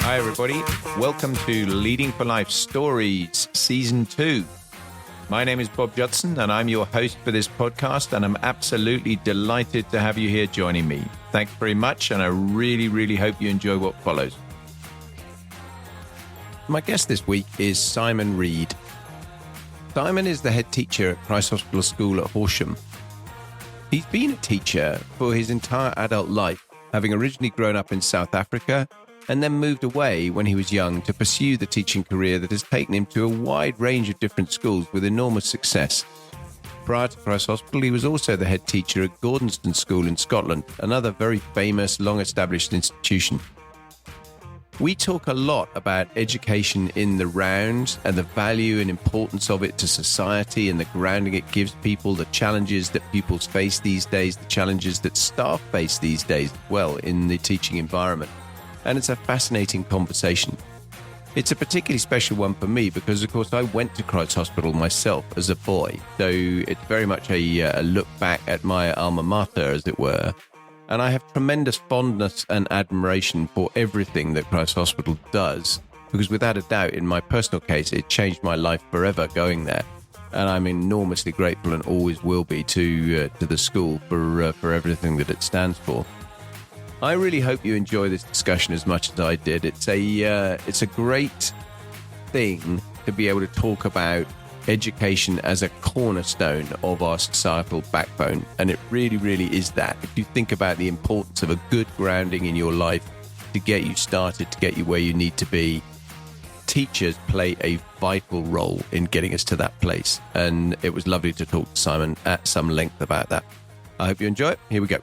Hi, everybody. Welcome to Leading for Life Stories, Season 2. My name is Bob Judson, and I'm your host for this podcast, and I'm absolutely delighted to have you here joining me. Thanks very much, and I really hope you enjoy what follows. My guest this week is Simon Reid. Simon is the head teacher at Christ Hospital School at Horsham. He's been a teacher for his entire adult life, having originally grown up in South Africa and then moved away when he was young to pursue the teaching career that has taken him to a wide range of different schools with enormous success. Prior to Christ Hospital, he was also the head teacher at Gordonstoun School in Scotland, another very famous, long-established institution. We talk a lot about education in the round and the value and importance of it to society and the grounding it gives people, the challenges that pupils face these days, the challenges that staff face these days as well in the teaching environment. And it's a fascinating conversation. It's a particularly special one for me because, of course, I went to Christ Hospital myself as a boy. So it's very much a look back at my alma mater, as it were. And I have tremendous fondness and admiration for everything that Christ Hospital does, because without a doubt, in my personal case, it changed my life forever going there. And I'm enormously grateful and always will be to the school for everything that it stands for. I really hope you enjoy this discussion as much as I did. It's a great thing to be able to talk about education as a cornerstone of our societal backbone. And it really is that. If you think about the importance of a good grounding in your life to get you started, to get you where you need to be, teachers play a vital role in getting us to that place. And it was lovely to talk to Simon at some length about that. I hope you enjoy it. Here we go.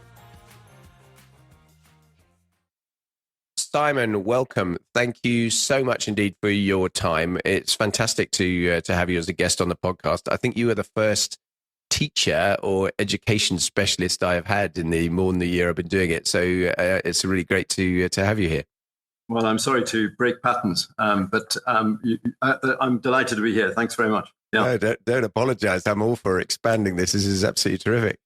Simon, welcome. Thank you so much indeed for your time. It's fantastic to have you as a guest on the podcast. I think you are the first teacher or education specialist I have had in the more than the year I've been doing it. So it's really great to have you here. Well, I'm sorry to break patterns, but I'm delighted to be here. Thanks very much. Yeah. No, don't apologize. I'm all for expanding this. This is absolutely terrific.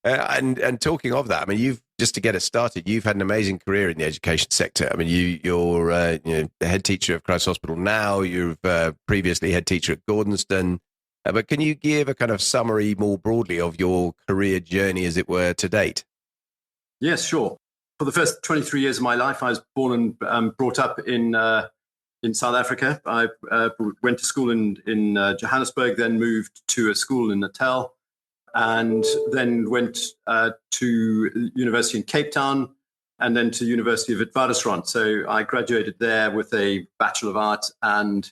And talking of that, I mean, you've just to get us started, you've had an amazing career in the education sector. I mean, you're the head teacher of Christ Hospital now. You've previously head teacher at Gordonstoun. But can you give a kind of summary more broadly of your career journey, as it were, to date? Yes, sure. For the first 23 years of my life, I was born and brought up in South Africa. I went to school in Johannesburg, then moved to a school in Natal, and then went to university in Cape Town and then to University of Witwatersrand. So I graduated there with a Bachelor of Arts and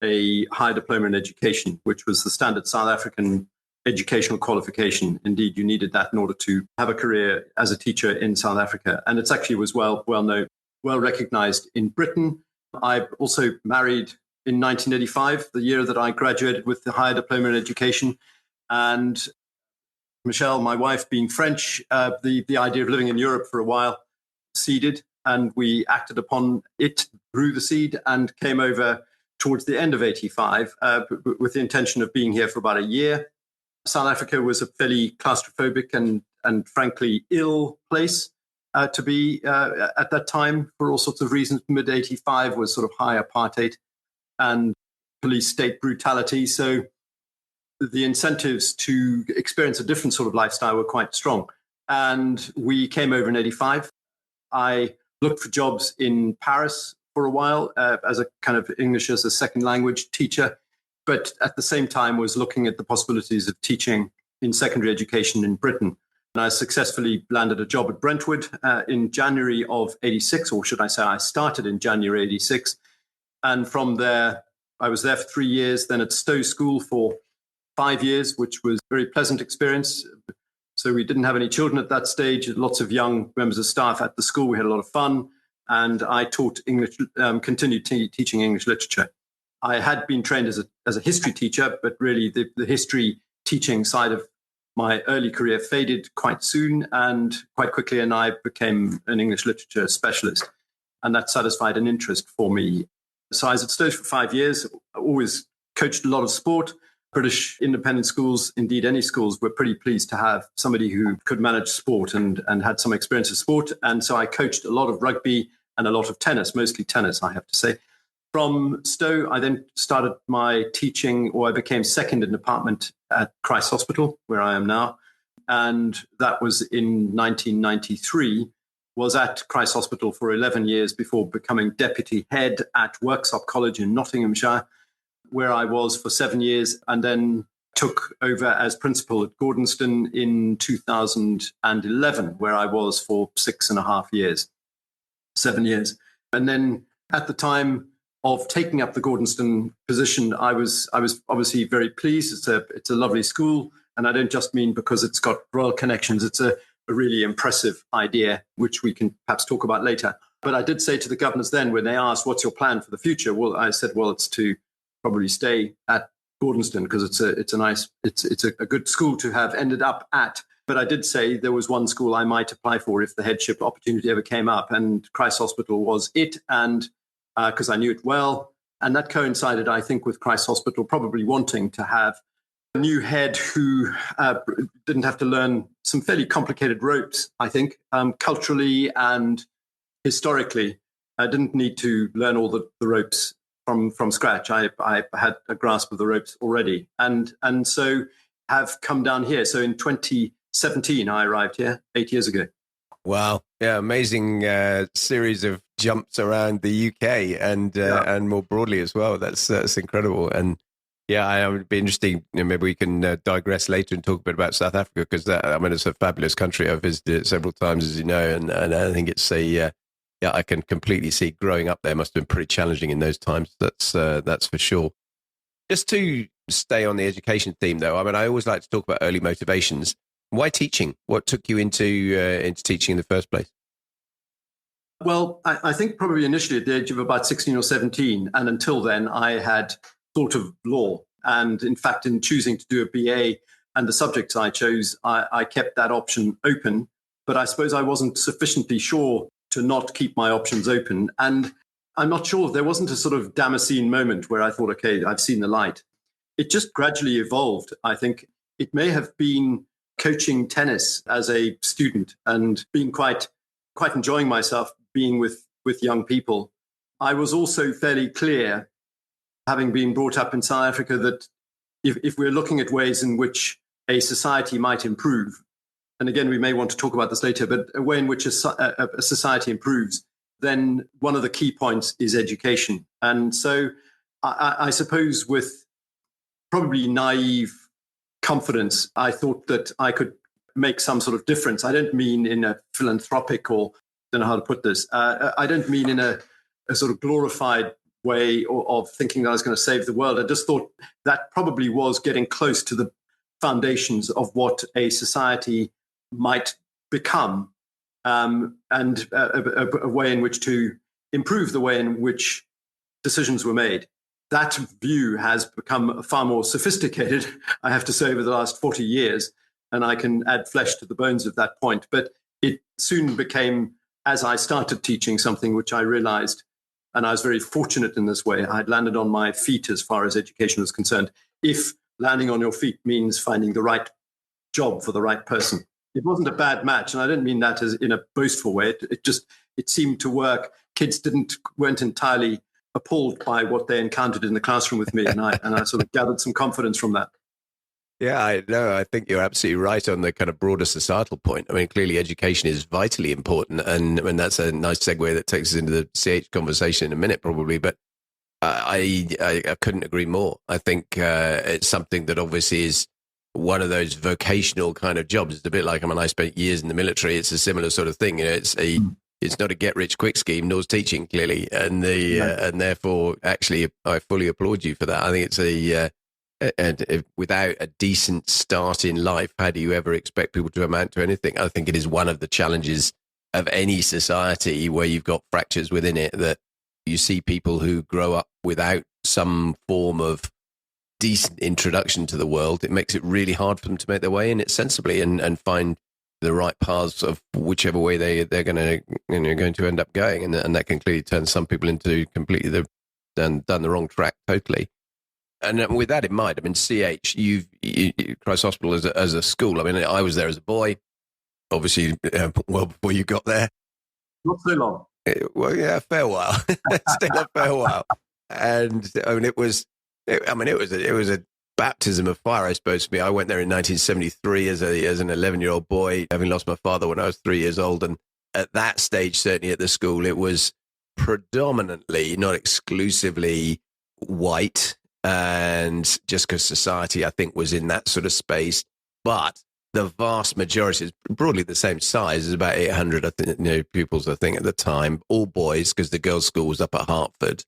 a higher diploma in education, which was the standard South African educational qualification. Indeed, you needed that in order to have a career as a teacher in South Africa. And it actually was well known, well recognized in Britain. I also married in 1985, the year that I graduated with the higher diploma in education. And Michelle, my wife, being French, the idea of living in Europe for a while seeded, and we acted upon it, grew the seed, and came over towards the end of 85 with the intention of being here for about a year. South Africa was a fairly claustrophobic and frankly ill place to be at that time for all sorts of reasons. Mid-85 was sort of high apartheid and police state brutality. So the incentives to experience a different sort of lifestyle were quite strong. And we came over in 85. I looked for jobs in Paris for a while as a kind of English as a second language teacher, but at the same time was looking at the possibilities of teaching in secondary education in Britain. And I successfully landed a job at Brentwood in January of 86, or should I say I started in January 86. And from there, I was there for 3 years, then at Stowe School for 5 years, which was a very pleasant experience. So we didn't have any children at that stage, lots of young members of staff at the school. We had a lot of fun. And I taught English, continued teaching English literature. I had been trained as a history teacher, but really the history teaching side of my early career faded quite soon and quite quickly, and I became an English literature specialist. And that satisfied an interest for me. So I was at Stowe for 5 years, always coached a lot of sport, British independent schools, indeed any schools, were pretty pleased to have somebody who could manage sport and had some experience of sport. And so I coached a lot of rugby and a lot of tennis, mostly tennis, I have to say. From Stowe, I then started my teaching, or I became second in department at Christ Hospital, where I am now. And that was in 1993, was at Christ Hospital for 11 years before becoming deputy head at Worksop College in Nottinghamshire, where I was for 7 years, and then took over as principal at Gordonstoun in 2011, where I was for 6.5 years, 7 years. And then at the time of taking up the Gordonstoun position, I was obviously very pleased. It's a lovely school, and I don't just mean because it's got royal connections. It's a really impressive idea, which we can perhaps talk about later. But I did say to the governors then, when they asked, "What's your plan for the future?" Well, I said, "Well, it's to probably stay at Gordonstoun because it's a good school to have ended up at." But I did say there was one school I might apply for if the headship opportunity ever came up, and Christ Hospital was it, and because I knew it well. And that coincided, I think, with Christ Hospital probably wanting to have a new head who didn't have to learn some fairly complicated ropes, I think, culturally and historically. I didn't need to learn all the ropes from scratch. I had a grasp of the ropes already, and so have come down here. So in 2017, I arrived here 8 years ago. Wow. Yeah. Amazing series of jumps around the UK and more broadly as well. That's incredible. And yeah, I would be interesting. Maybe we can digress later and talk a bit about South Africa, because it's a fabulous country. I've visited it several times, as you know, and I think it's I can completely see growing up there must have been pretty challenging in those times. That's for sure. Just to stay on the education theme, though, I always like to talk about early motivations. Why teaching? What took you into teaching in the first place? Well, I think probably initially at the age of about 16 or 17, and until then, I had thought of law. And in fact, in choosing to do a BA and the subjects I chose, I kept that option open. But I suppose I wasn't sufficiently sure to not keep my options open. And I'm not sure, there wasn't a sort of Damascene moment where I thought, okay, I've seen the light. It just gradually evolved. I think it may have been coaching tennis as a student and being quite enjoying myself being with young people. I was also fairly clear, having been brought up in South Africa, that if we're looking at ways in which a society might improve, and again, we may want to talk about this later, but a way in which a society improves, then one of the key points is education. And so I suppose with probably naive confidence, I thought that I could make some sort of difference. I don't mean in a philanthropic, or I don't know how to put this. I don't mean in a sort of glorified way of thinking that I was going to save the world. I just thought that probably was getting close to the foundations of what a society might become, and a way in which to improve the way in which decisions were made. That view has become far more sophisticated, I have to say, over the last 40 years, and I can add flesh to the bones of that point. But it soon became, as I started teaching, something which I realized, and I was very fortunate in this way, I had landed on my feet as far as education was concerned. If landing on your feet means finding the right job for the right person. It wasn't a bad match, and I don't mean that as in a boastful way. It seemed to work. Kids weren't entirely appalled by what they encountered in the classroom with me, and I sort of gathered some confidence from that. Yeah, I think you're absolutely right on the kind of broader societal point. I mean, clearly education is vitally important, and that's a nice segue that takes us into the CH conversation in a minute, probably. But I couldn't agree more. I think it's something that obviously is one of those vocational kind of jobs. It's a bit like, I spent years in the military. It's a similar sort of thing. It's not a get rich quick scheme, nor is teaching, clearly, and therefore, actually, I fully applaud you for that. I think it's without a decent start in life, how do you ever expect people to amount to anything? I think it is one of the challenges of any society where you've got fractures within it, that you see people who grow up without some form of decent introduction to the world. It makes it really hard for them to make their way in it sensibly and find the right paths of whichever way they're going to end up going, and that can clearly turn some people into completely down the wrong track totally. and with that in mind, I mean, CH, Christ Hospital as a school. I mean, I was there as a boy, obviously, well before you got there. Not so long. Well, yeah, a fair while, still a fair while. And I mean, it was a baptism of fire, I suppose, for me. I went there in 1973 as an 11-year-old boy, having lost my father when I was 3 years old. And at that stage, certainly at the school, it was predominantly, not exclusively, white. And just because society, I think, was in that sort of space. But the vast majority is broadly the same size, as about 800 pupils, I think, at the time, all boys, because the girls' school was up at Hertford.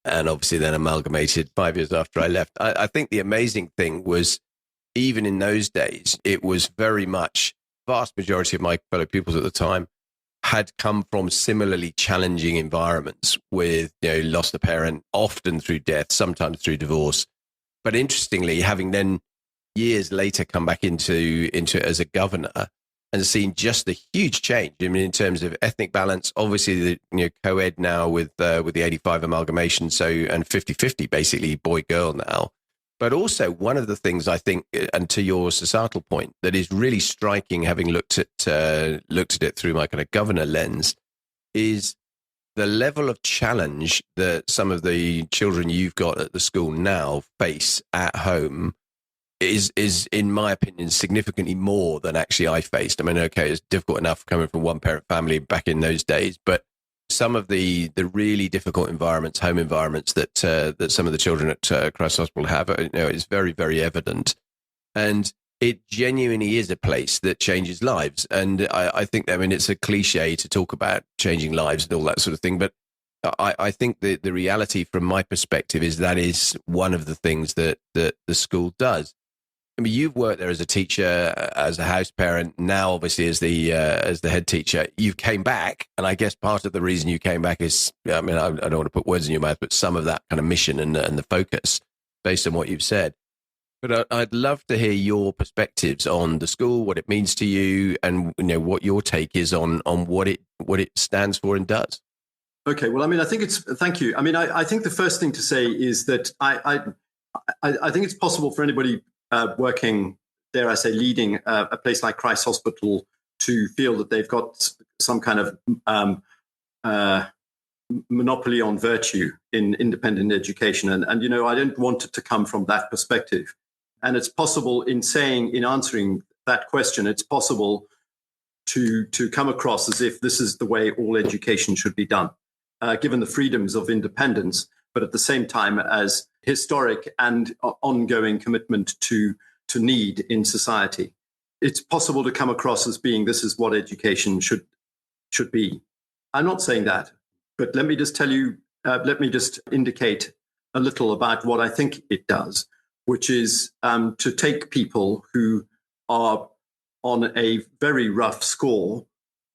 And obviously then amalgamated 5 years after I left. I think the amazing thing was, even in those days, it was very much, vast majority of my fellow pupils at the time had come from similarly challenging environments with, lost a parent, often through death, sometimes through divorce. But interestingly, having then years later come back into as a governor and seen just the huge change. I mean, in terms of ethnic balance, obviously the co-ed now with the 85 amalgamation, so, and 50-50 basically boy-girl now. But also one of the things I think, and to your societal point, that is really striking, having looked at it through my kind of governor lens, is the level of challenge that some of the children you've got at the school now face at home is in my opinion significantly more than actually I faced. I mean, okay, it's difficult enough coming from one parent family back in those days, but some of the really difficult environments, home environments that some of the children at Christ Hospital have, is very, very evident, and it genuinely is a place that changes lives. And I think, I mean, it's a cliche to talk about changing lives and all that sort of thing, but I think the reality from my perspective is that is one of the things that the school does. I mean, you've worked there as a teacher, as a house parent, now obviously as the head teacher. You came back, and I guess part of the reason you came back is, I mean, I don't want to put words in your mouth, but some of that kind of mission and the focus based on what you've said. But I'd love to hear your perspectives on the school, what it means to you, and what your take is on what it stands for and does. Okay, well, I mean, thank you. I mean, I think the first thing to say is that I think it's possible for anybody working, dare I say, leading a place like Christ Hospital to feel that they've got some kind of monopoly on virtue in independent education. And I don't want it to come from that perspective. And it's possible in answering that question, it's possible to come across as if this is the way all education should be done, given the freedoms of independence, but at the same time as historic and ongoing commitment to need in society. It's possible to come across as being this is what education should be. I'm not saying that, but let me just tell you, let me just indicate a little about what I think it does, which is to take people who are on a very rough score,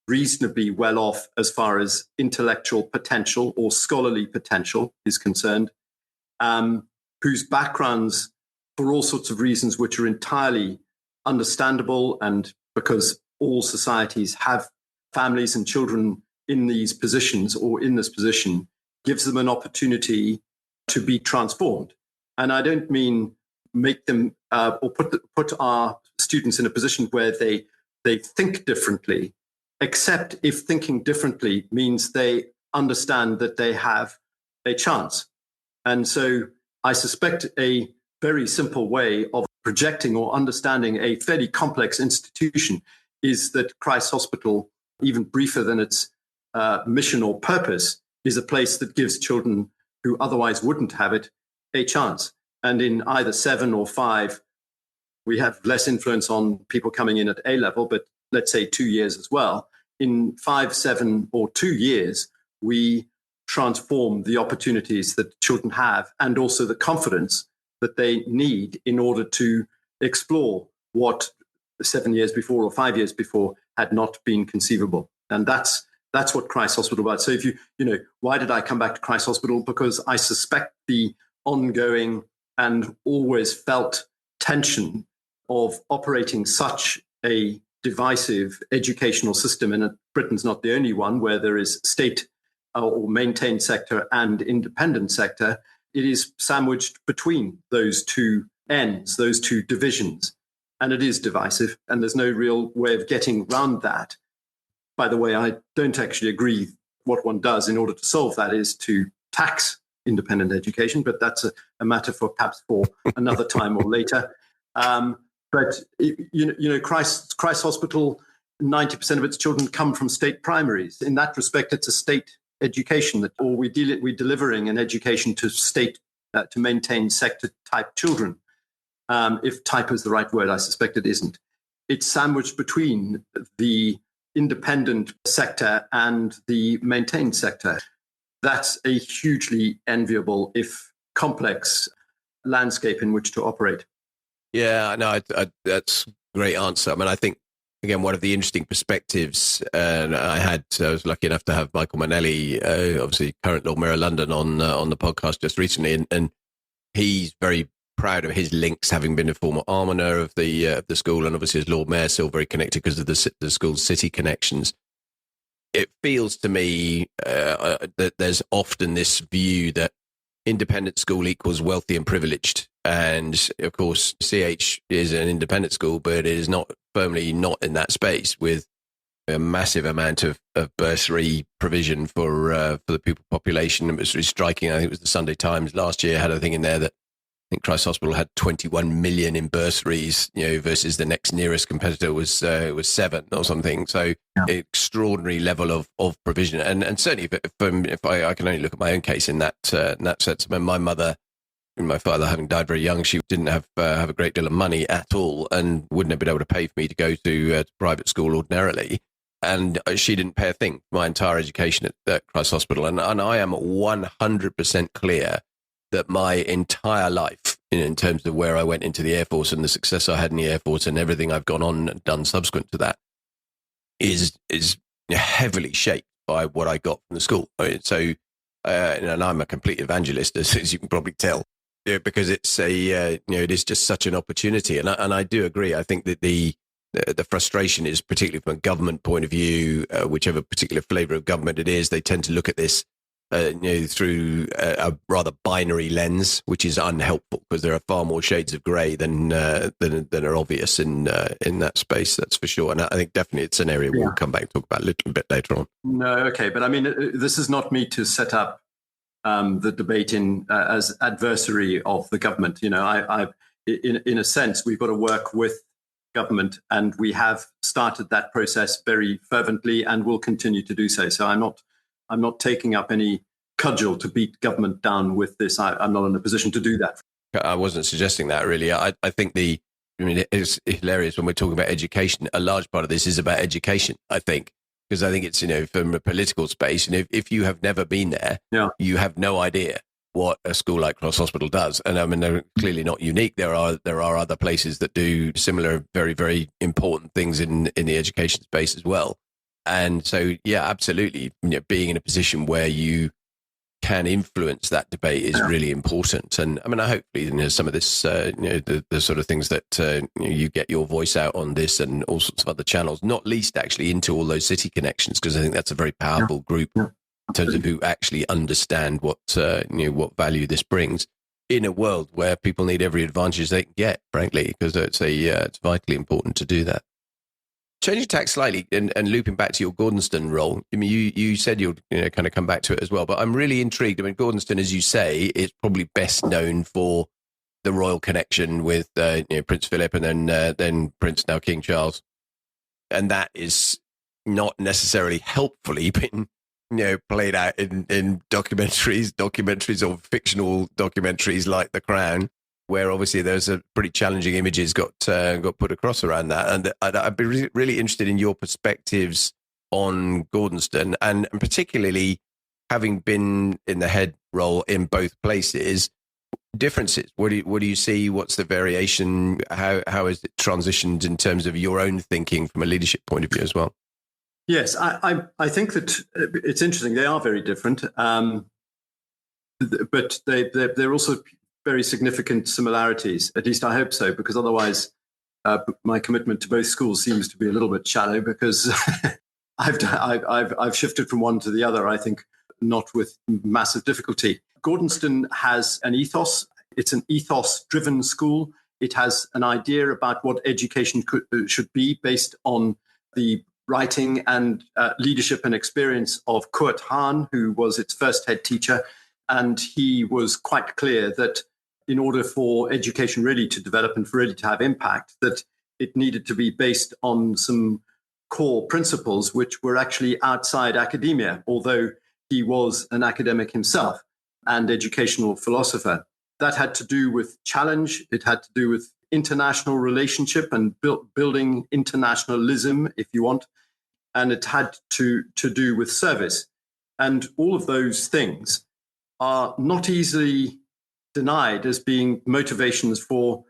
reasonably well off as far as intellectual potential or scholarly potential is concerned, whose backgrounds, for all sorts of reasons which are entirely understandable, and because all societies have families and children in these positions or in this position, gives them an opportunity to be transformed. And I don't mean make them or put our students in a position where they think differently, except if thinking differently means they understand that they have a chance. And so I suspect a very simple way of projecting or understanding a fairly complex institution is that Christ Hospital, even briefer than its mission or purpose, is a place that gives children who otherwise wouldn't have it a chance. And in either 7 or 5, we have less influence on people coming in at A level, but let's say 2 years as well. In 5, 7, or 2 years, we transform the opportunities that children have and also the confidence that they need in order to explore what 7 years before or 5 years before had not been conceivable. And that's what Christ Hospital about. So if why did I come back to Christ Hospital? Because I suspect the ongoing and always felt tension of operating such a divisive educational system, and Britain's not the only one where there is state or maintained sector and independent sector, it is sandwiched between those two ends, those two divisions. And it is divisive, and there's no real way of getting around that. By the way, I don't actually agree what one does in order to solve that is to tax independent education, but that's a matter for perhaps for another time or later. But Christ Hospital, 90% of its children come from state primaries. In that respect, it's a state education or we're delivering an education to state to maintain sector type children. If type is the right word, I suspect it isn't. It's sandwiched between the independent sector and the maintained sector. That's a hugely enviable, if complex, landscape in which to operate. Yeah, no, that's a great answer. I mean, I think, again, one of the interesting perspectives, and I was lucky enough to have Michael Manelli, obviously current Lord Mayor of London, on the podcast just recently, and he's very proud of his links, having been a former almoner of the school, and obviously as Lord Mayor, still very connected because of the school's city connections. It feels to me that there's often this view that independent school equals wealthy and privileged. And of course, CH is an independent school, but it is firmly not in that space, with a massive amount of bursary provision for the pupil population. It was really striking. I think it was the Sunday Times last year had a thing in there that I think Christ Hospital had 21 million in bursaries, versus the next nearest competitor was 7 or something. So extraordinary level of provision. And certainly if I can only look at my own case in that sense. I mean, my mother and my father, having died very young, she didn't have a great deal of money at all and wouldn't have been able to pay for me to go to private school ordinarily. And she didn't pay a thing for my entire education at Christ Hospital. And I am 100% clear that my entire life, in terms of where I went into the Air Force and the success I had in the Air Force and everything I've gone on and done subsequent to that, is heavily shaped by what I got from the school. So, and I'm a complete evangelist, as you can probably tell, because it's it is just such an opportunity. And I do agree. I think that the frustration is, particularly from a government point of view, whichever particular flavour of government it is, they tend to look at this through a rather binary lens, which is unhelpful because there are far more shades of grey than are obvious in that space. That's for sure. And I think definitely it's an area we'll come back and talk about a little bit later on. No, okay, but I mean, this is not me to set up the debate as adversary of the government. In a sense, we've got to work with government, and we have started that process very fervently, and will continue to do so. So I'm not taking up any cudgel to beat government down with this. I'm not in a position to do that. I wasn't suggesting that, really. I think it's hilarious when we're talking about education. A large part of this is about education, I think, because I think it's, from a political space, if you have never been there, you have no idea what a school like Cross Hospital does. And I mean, they're clearly not unique. There are other places that do similar, very, very important things in the education space as well. And so, yeah, absolutely, being in a position where you can influence that debate is really important. And I mean, hopefully, some of this, the sort of things that you get your voice out on this and all sorts of other channels, not least actually into all those city connections, because I think that's a very powerful group in terms of who actually understand what value this brings in a world where people need every advantage they can get, frankly, because it's vitally important to do that. Changing tack slightly and looping back to your Gordonstoun role, I mean, you said you'll kind of come back to it as well, but I'm really intrigued. I mean, Gordonstoun, as you say, is probably best known for the royal connection with Prince Philip and then Prince, now King Charles, and that is not necessarily helpfully been played out in documentaries or fictional documentaries like The Crown, where obviously there's a pretty challenging images got put across around that. And I'd be really interested in your perspectives on Gordonstoun, and particularly having been in the head role in both places, differences. What do you see? What's the variation? How has it transitioned in terms of your own thinking from a leadership point of view as well? Yes, I think that it's interesting. They are very different, but they're also very significant similarities. At least I hope so, because otherwise my commitment to both schools seems to be a little bit shallow, because I've shifted from one to the other, I think, not with massive difficulty. Gordonstoun has an ethos. It's an ethos-driven school. It has an idea about what education should be based on the writing and leadership and experience of Kurt Hahn, who was its first head teacher. And he was quite clear that in order for education really to develop and for really to have impact, that it needed to be based on some core principles which were actually outside academia, although he was an academic himself and educational philosopher. That had to do with challenge. It had to do with international relationship and building internationalism, if you want. And it had to do with service. And all of those things are not easily denied as being motivations for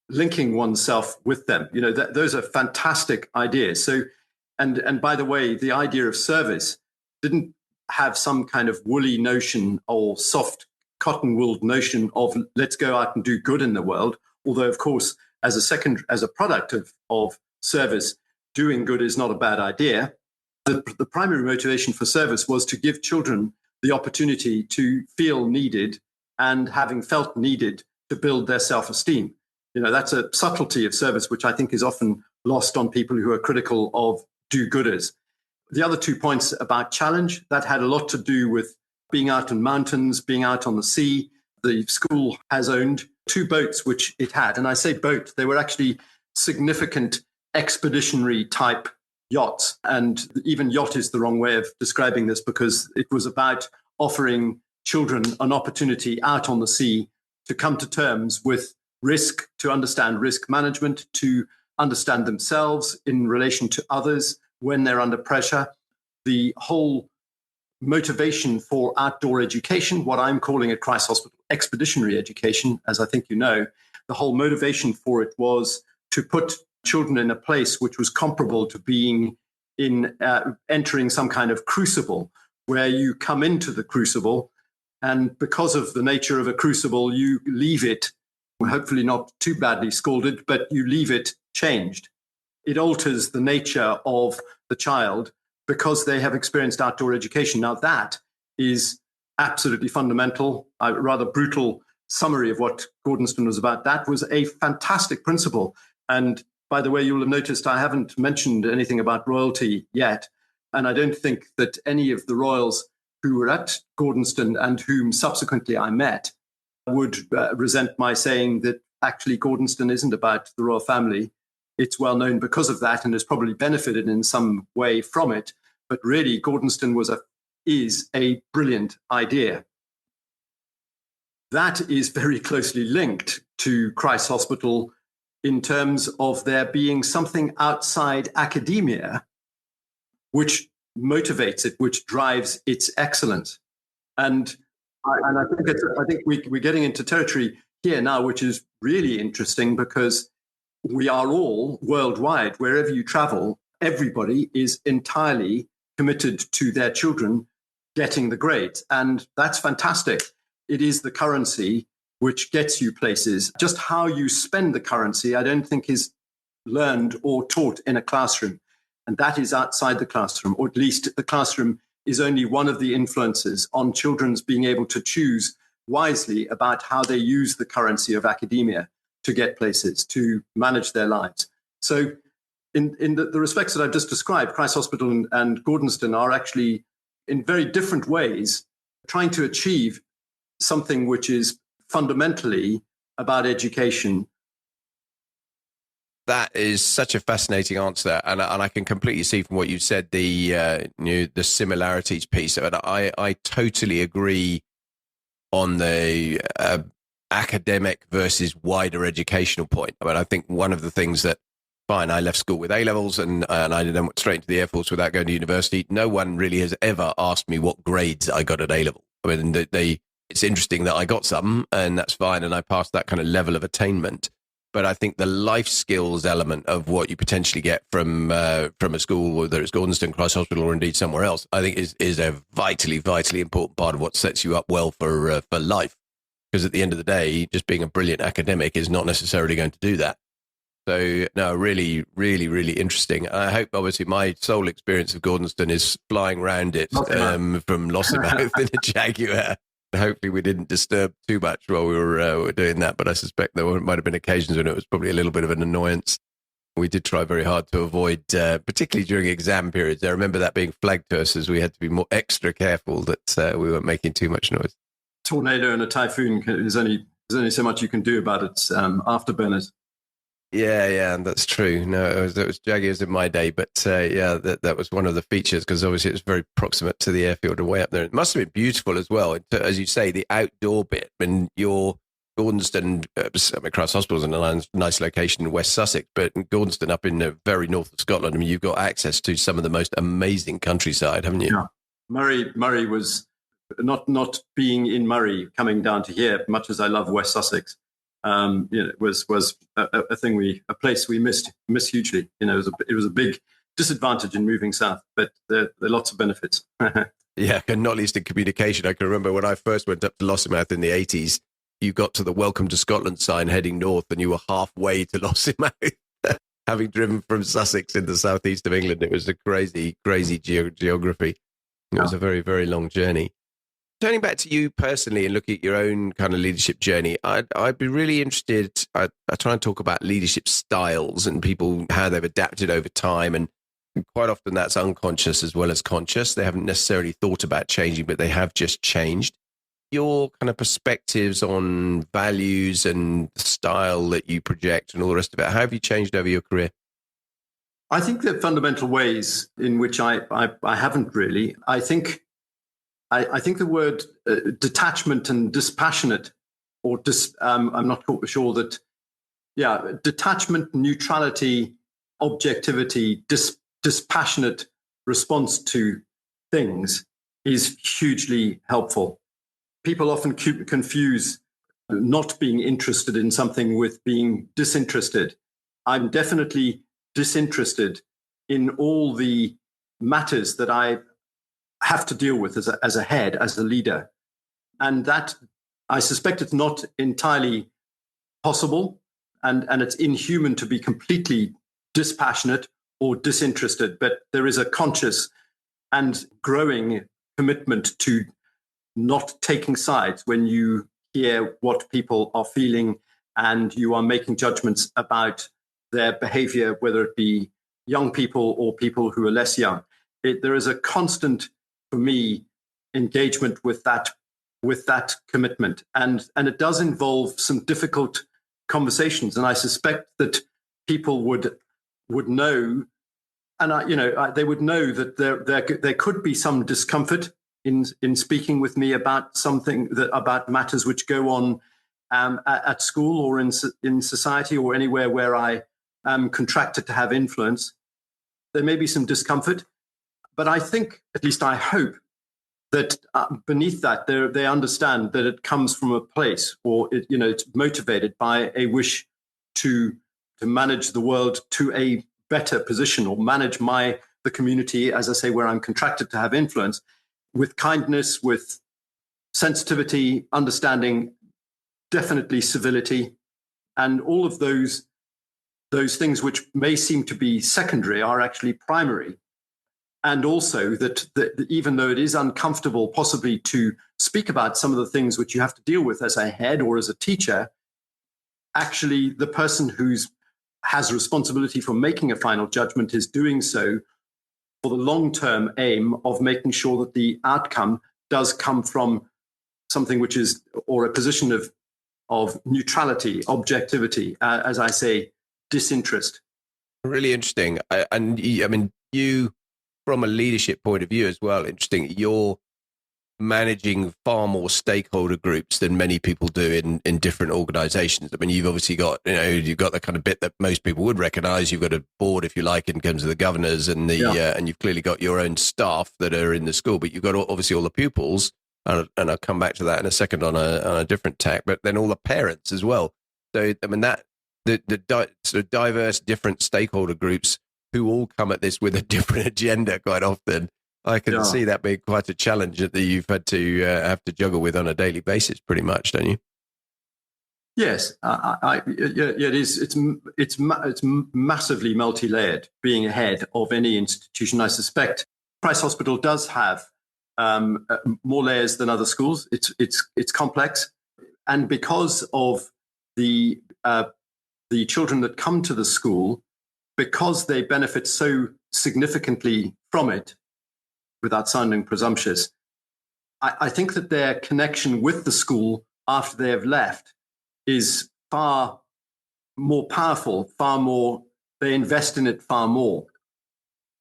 linking oneself with them. You know, those are fantastic ideas. So, and by the way, the idea of service didn't have some kind of woolly notion or soft cotton-wooled notion of let's go out and do good in the world. Although, of course, as a product of service, doing good is not a bad idea. The primary motivation for service was to give children the opportunity to feel needed, and having felt needed, to build their self-esteem. You know, that's a subtlety of service, which I think is often lost on people who are critical of do-gooders. The other 2 points about challenge, that had a lot to do with being out in mountains, being out on the sea. The school has owned 2 boats, which it had. And I say boat, they were actually significant expeditionary type yachts. And even yacht is the wrong way of describing this, because it was about offering children an opportunity out on the sea to come to terms with risk, to understand risk management, to understand themselves in relation to others when they're under pressure. The whole motivation for outdoor education, what I'm calling at Christ Hospital expeditionary education, as I think you know, the whole motivation for it was to put children in a place which was comparable to being in entering some kind of crucible, where you come into the crucible, and because of the nature of a crucible, you leave it, hopefully not too badly scalded, but you leave it changed. It alters the nature of the child because they have experienced outdoor education. Now, that is absolutely fundamental. A rather brutal summary of what Gordonstoun was about. That was a fantastic principle. And by the way, you'll have noticed I haven't mentioned anything about royalty yet. And I don't think that any of the royals who were at Gordonstoun and whom subsequently I met would resent my saying that actually Gordonstoun isn't about the royal family. It's well known because of that and has probably benefited in some way from it. But really, Gordonstoun is a brilliant idea. That is very closely linked to Christ Hospital in terms of there being something outside academia which motivates it, which drives its excellence. And I think we're getting into territory here now, which is really interesting, because we are all worldwide, wherever you travel, everybody is entirely committed to their children getting the grades. And that's fantastic. It is the currency which gets you places. Just how you spend the currency, I don't think is learned or taught in a classroom. And that is outside the classroom, or at least the classroom is only one of the influences on children's being able to choose wisely about how they use the currency of academia to get places, to manage their lives. So in the respects that I've just described, Christ Hospital and Gordonstoun are actually in very different ways trying to achieve something which is fundamentally about education. That is such a fascinating answer, and I can completely see from what you said the similarities piece of it. I totally agree on the academic versus wider educational point. I mean, I think one of the things that, fine, I left school with A-levels and I then went straight into the Air Force without going to university. No one really has ever asked me what grades I got at A-level. I mean, it's interesting that I got some, and that's fine, and I passed that kind of level of attainment. But I think the life skills element of what you potentially get from a school, whether it's Gordonstoun, Christ Hospital, or indeed somewhere else, I think is a vitally, vitally important part of what sets you up well for life. Because at the end of the day, just being a brilliant academic is not necessarily going to do that. So, no, really, really, really interesting. I hope, obviously, my sole experience of Gordonstoun is flying around it from Lossiemouth in a Jaguar. hopefully we didn't disturb too much while we were doing that. But I suspect there might have been occasions when it was probably a little bit of an annoyance. We did try very hard to avoid, particularly during exam periods. I remember that being flagged to us as we had to be more extra careful that we weren't making too much noise. Tornado and a typhoon, there's only so much you can do about it. Afterburners. Yeah, that's true. No, it was Jaguars in my day, but that was one of the features because obviously it was very proximate to the airfield and way up there. It must have been beautiful as well, as you say, the outdoor bit. When you're Gordonstoun, Christ Hospital is in a nice location in West Sussex, but in Gordonstoun up in the very north of Scotland, I mean, you've got access to some of the most amazing countryside, haven't you? Yeah. Murray was not being in Murray, coming down to here, much as I love West Sussex. Was a place we missed hugely. It was a big disadvantage in moving south, but there are lots of benefits. Yeah, and not least in communication. I can remember when I first went up to Lossiemouth in the 80s, you got to the Welcome to Scotland sign heading north and you were halfway to Lossiemouth, having driven from Sussex in the southeast of England. It was a crazy geography. It was a very, very long journey. Turning back to you personally and looking at your own kind of leadership journey, I'd be really interested. I try and talk about leadership styles and people, how they've adapted over time. And quite often that's unconscious as well as conscious. They haven't necessarily thought about changing, but they have just changed. Your kind of perspectives on values and the style that you project and all the rest of it, how have you changed over your career? I think there are fundamental ways in which I haven't really. I think the word detachment and dispassionate, or I'm not sure that, detachment, neutrality, objectivity, dispassionate response to things is hugely helpful. People often confuse not being interested in something with being disinterested. I'm definitely disinterested in all the matters that I have to deal with as a head, as a leader. And that, I suspect it's not entirely possible, and it's inhuman to be completely dispassionate or disinterested, but there is a conscious and growing commitment to not taking sides when you hear what people are feeling and you are making judgments about their behavior, whether it be young people or people who are less young. There is a constant, for me, engagement with that commitment, and it does involve some difficult conversations. And I suspect that people would know, and they would know that there could be some discomfort in speaking with me about about matters which go on at school or in society or anywhere where I am contracted to have influence. There may be some discomfort, but I think, at least I hope, that beneath that they understand that it comes from a place, or it's motivated by a wish to manage the world to a better position, or manage the community, as I say, where I'm contracted to have influence, with kindness, with sensitivity, understanding, definitely civility, and all of those things which may seem to be secondary are actually primary. And also that even though it is uncomfortable possibly to speak about some of the things which you have to deal with as a head or as a teacher, actually the person who has responsibility for making a final judgment is doing so for the long-term aim of making sure that the outcome does come from something which is, or a position of neutrality, objectivity, as I say, disinterest. Really interesting. You, from a leadership point of view as well, interesting. You're managing far more stakeholder groups than many people do in different organizations. I mean, you've obviously got, you've got the kind of bit that most people would recognize. You've got a board, if you like, in terms of the governors and and you've clearly got your own staff that are in the school, but you've got obviously all the pupils. And I'll come back to that in a second on a different tack, but then all the parents as well. So, I mean, the sort of diverse, different stakeholder groups who all come at this with a different agenda quite often. I can see that being quite a challenge that you've had to have to juggle with on a daily basis, pretty much, don't you? Yes, it is. It's massively multi-layered. Being a head of any institution, I suspect Christ Hospital does have more layers than other schools. It's complex, and because of the children that come to the school, because they benefit so significantly from it, without sounding presumptuous, I think that their connection with the school after they have left is far more powerful, far more, they invest in it far more.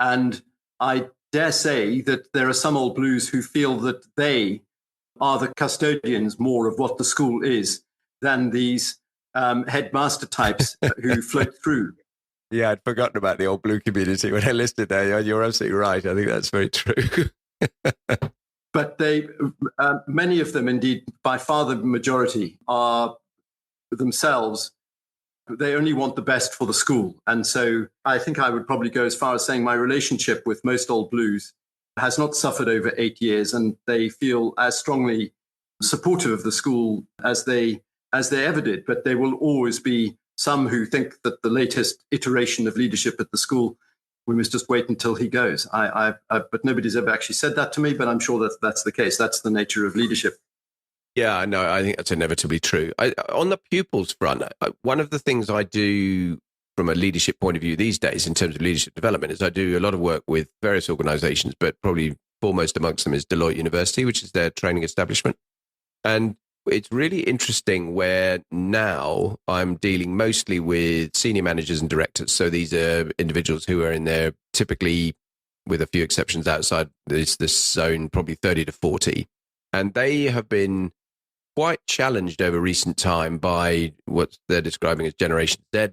And I dare say that there are some old blues who feel that they are the custodians more of what the school is than these headmaster types who float through. Yeah, I'd forgotten about the old blue community when I listed there. You're absolutely right. I think that's very true. But they, many of them, indeed, by far the majority, are themselves, they only want the best for the school. And so I think I would probably go as far as saying my relationship with most old blues has not suffered over 8 years, and they feel as strongly supportive of the school as they ever did. But there will always be some who think that the latest iteration of leadership at the school, we must just wait until he goes. But nobody's ever actually said that to me, but I'm sure that that's the case. That's the nature of leadership. Yeah, no, I think that's inevitably true. On the pupils front, one of the things I do from a leadership point of view these days in terms of leadership development is I do a lot of work with various organizations, but probably foremost amongst them is Deloitte University, which is their training establishment. And it's really interesting where now I'm dealing mostly with senior managers and directors. So these are individuals who are in their, typically, with a few exceptions outside this zone, probably 30 to 40. And they have been quite challenged over recent time by what they're describing as Generation Z,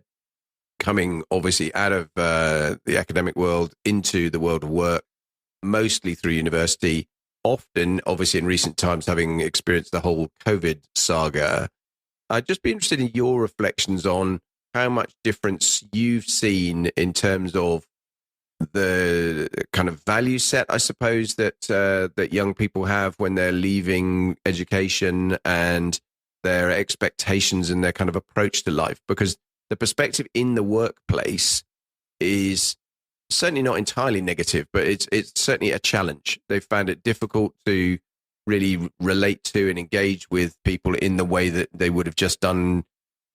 coming obviously out of the academic world into the world of work, mostly through university, often obviously in recent times having experienced the whole COVID saga. I'd just be interested in your reflections on how much difference you've seen in terms of the kind of value set, I suppose, that young people have when they're leaving education, and their expectations and their kind of approach to life. Because the perspective in the workplace is certainly not entirely negative, but it's certainly a challenge. They've found it difficult to really relate to and engage with people in the way that they would have just done,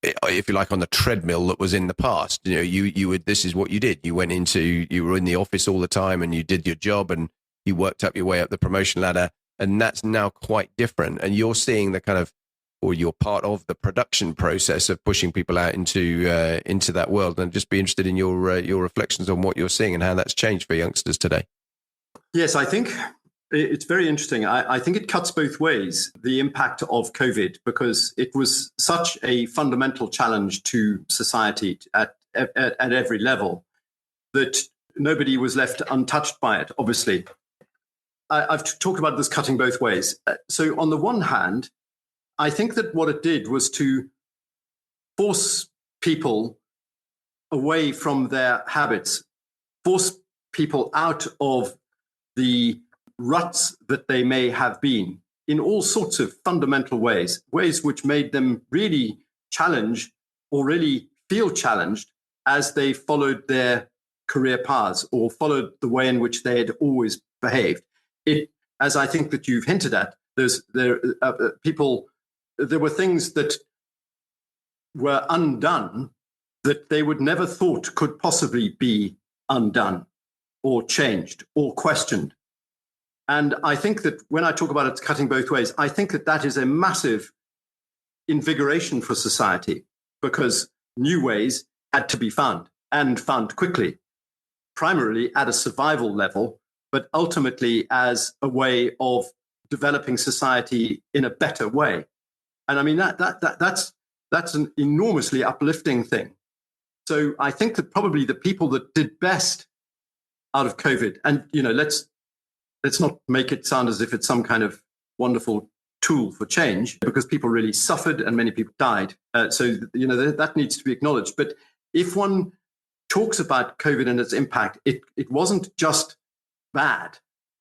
if you like, on the treadmill that was in the past. You know, you would, this is what you did. You went into, you were in the office all the time and you did your job and you worked up your way up the promotion ladder. And that's now quite different. And you're seeing the kind of, or you're part of the production process of pushing people out into that world. And just be interested in your reflections on what you're seeing and how that's changed for youngsters today. Yes, I think it's very interesting. I think it cuts both ways, the impact of COVID, because it was such a fundamental challenge to society at every level that nobody was left untouched by it, obviously. I've talked about this cutting both ways. So on the one hand, I think that what it did was to force people away from their habits, force people out of the ruts that they may have been in all sorts of fundamental ways which made them really challenge or really feel challenged as they followed their career paths or followed the way in which they had always behaved. It, as I think that you've hinted at, there were things that were undone that they would never thought could possibly be undone or changed or questioned. And I think that when I talk about it cutting both ways, I think that that is a massive invigoration for society, because new ways had to be found and found quickly, primarily at a survival level, but ultimately as a way of developing society in a better way. And I mean, that's an enormously uplifting thing. So I think that probably the people that did best out of COVID, and, you know, let's not make it sound as if it's some kind of wonderful tool for change, because people really suffered and many people died. So, you know, that needs to be acknowledged. But if one talks about COVID and its impact, it wasn't just bad.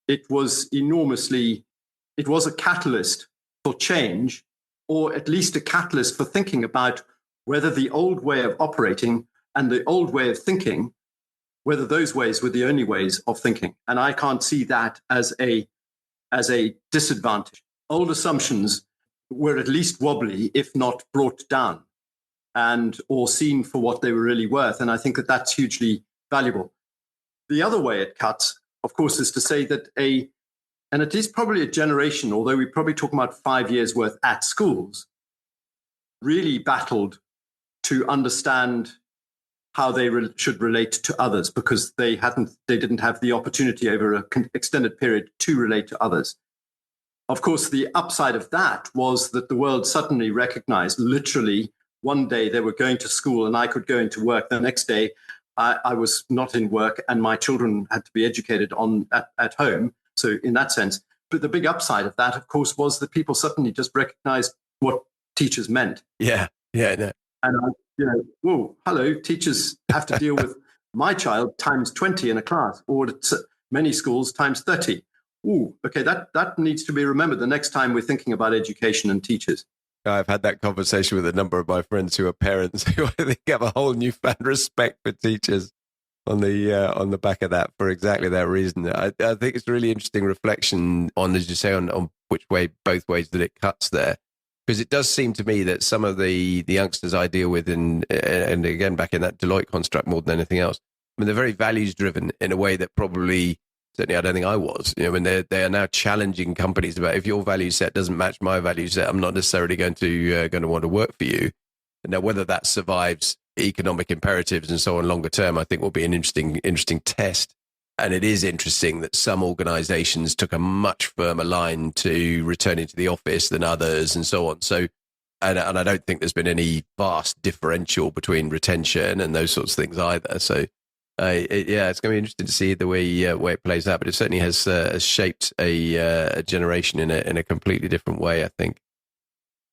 It was a catalyst for change, or at least a catalyst for thinking about whether the old way of operating and the old way of thinking, whether those ways were the only ways of thinking. And I can't see that as a as a disadvantage. Old assumptions were at least wobbly, if not brought down, and or seen for what they were really worth. And I think that that's hugely valuable. The other way it cuts, of course, is to say that and it is probably a generation, although we're probably talking about 5 years worth at schools, really battled to understand how they should relate to others, because they didn't have the opportunity over an extended period to relate to others. Of course, the upside of that was that the world suddenly recognized, literally, one day they were going to school and I could go into work. The next day, I was not in work and my children had to be educated at home. So in that sense, but the big upside of that, of course, was that people suddenly just recognized what teachers meant. Yeah. No. And whoa, hello, teachers have to deal with my child times 20 in a class, or at many schools times 30. Ooh, okay, that needs to be remembered the next time we're thinking about education and teachers. I've had that conversation with a number of my friends who are parents who I think have a whole newfound respect for teachers on the back of that for exactly that reason. I think it's a really interesting reflection on, as you say, on which way, both ways that it cuts there. Because it does seem to me that some of the youngsters I deal with, and again, back in that Deloitte construct more than anything else, I mean, they're very values driven in a way that probably, certainly I don't think I was. When they are now challenging companies about, if your value set doesn't match my value set, I'm not necessarily going to want to work for you. And now whether that survives economic imperatives and so on longer term, I think will be an interesting test. And it is interesting that some organizations took a much firmer line to returning to the office than others and so on. So, and I don't think there's been any vast differential between retention and those sorts of things either. So, it's going to be interesting to see the way it plays out. But it certainly has shaped a generation in a completely different way, I think.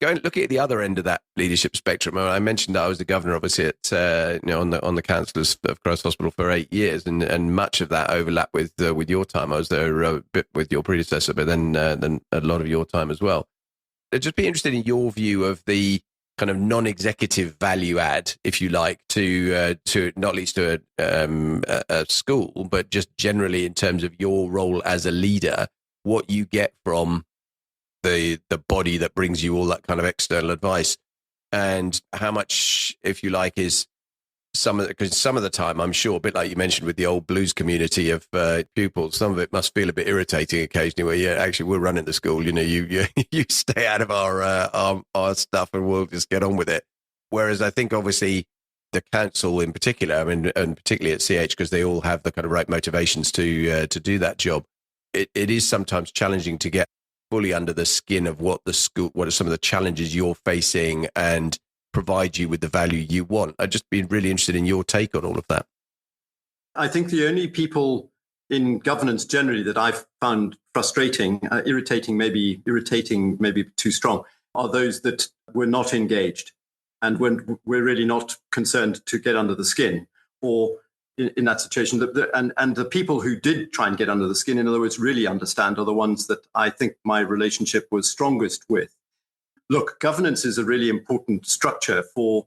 Looking at the other end of that leadership spectrum, I mentioned that I was the governor, obviously, on the council of Christ Hospital for 8 years, and much of that overlapped with your time. I was there a bit with your predecessor, but then a lot of your time as well. I'd just be interested in your view of the kind of non-executive value add, if you like, to not least to a school, but just generally in terms of your role as a leader, what you get from the body that brings you all that kind of external advice, and how much, if you like, is because some of the time, I'm sure, a bit like you mentioned with the old blues community of pupils, some of it must feel a bit irritating occasionally. Where, yeah, actually, we're running the school. You stay out of our stuff, and we'll just get on with it. Whereas I think, obviously, the council in particular, I mean, and particularly at CH, because they all have the kind of right motivations to do that job. It is sometimes challenging to get fully under the skin of what are some of the challenges you're facing, and provide you with the value you want. I'd just be really interested in your take on all of that. I think the only people in governance generally that I've found frustrating, irritating maybe too strong, are those that were not engaged and when we're really not concerned to get under the skin, or in that situation. And the people who did try and get under the skin, in other words, really understand, are the ones that I think my relationship was strongest with. Look, governance is a really important structure for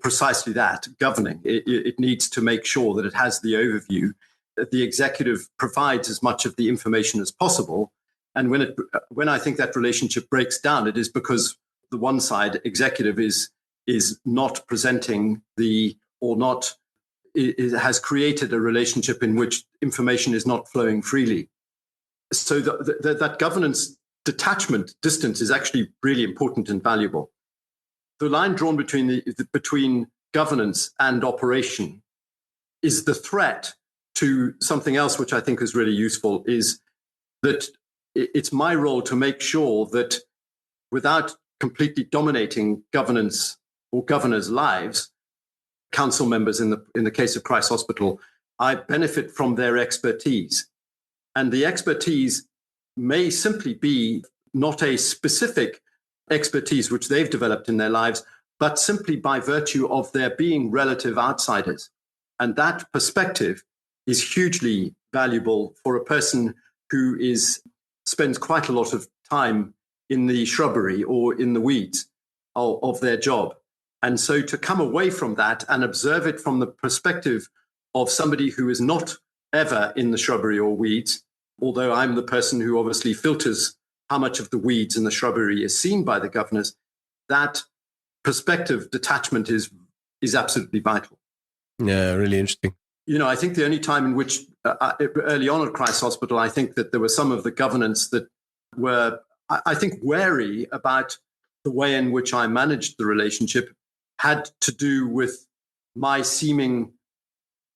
precisely that, governing. It needs to make sure that it has the overview, that the executive provides as much of the information as possible. And when I think that relationship breaks down, it is because the one side, executive, is not presenting it has created a relationship in which information is not flowing freely. So that governance detachment distance is actually really important and valuable. The line drawn between governance and operation is the threat to something else, which I think is really useful, is that it's my role to make sure that without completely dominating governance or governors' lives, council members in the case of Christ Hospital, I benefit from their expertise. And the expertise may simply be not a specific expertise which they've developed in their lives, but simply by virtue of their being relative outsiders. And that perspective is hugely valuable for a person who spends quite a lot of time in the shrubbery or in the weeds of their job. And so to come away from that and observe it from the perspective of somebody who is not ever in the shrubbery or weeds, although I'm the person who obviously filters how much of the weeds in the shrubbery is seen by the governors, that perspective detachment is absolutely vital. Yeah, really interesting. I think the only time in which early on at Christ Hospital, I think that there were some of the governance that were, I think, wary about the way in which I managed the relationship had to do with my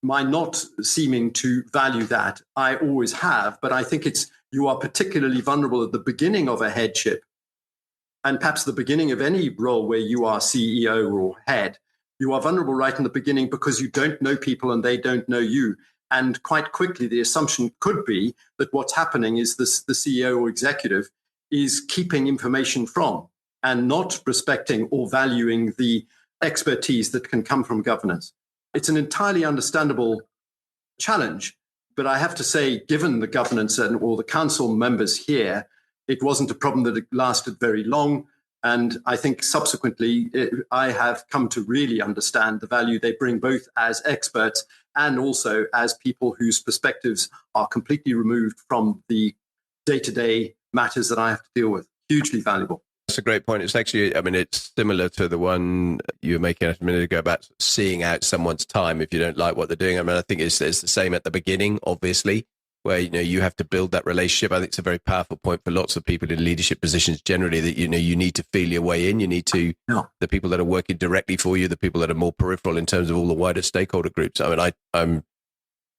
not seeming to value that. I always have, but I think you are particularly vulnerable at the beginning of a headship, and perhaps the beginning of any role where you are CEO or head. You are vulnerable right in the beginning because you don't know people and they don't know you. And quite quickly, the assumption could be that what's happening is the CEO or executive is keeping information from and not respecting or valuing the expertise that can come from governance. It's an entirely understandable challenge, but I have to say, given the governance or the council members here, it wasn't a problem that lasted very long. And I think subsequently, I have come to really understand the value they bring, both as experts and also as people whose perspectives are completely removed from the day-to-day matters that I have to deal with. Hugely valuable. That's a great point. It's actually, it's similar to the one you were making a minute ago about seeing out someone's time if you don't like what they're doing. I think it's the same at the beginning, obviously, where, you have to build that relationship. I think it's a very powerful point for lots of people in leadership positions generally that, you need to feel your way in. You need to, the people that are working directly for you, the people that are more peripheral in terms of all the wider stakeholder groups. I'm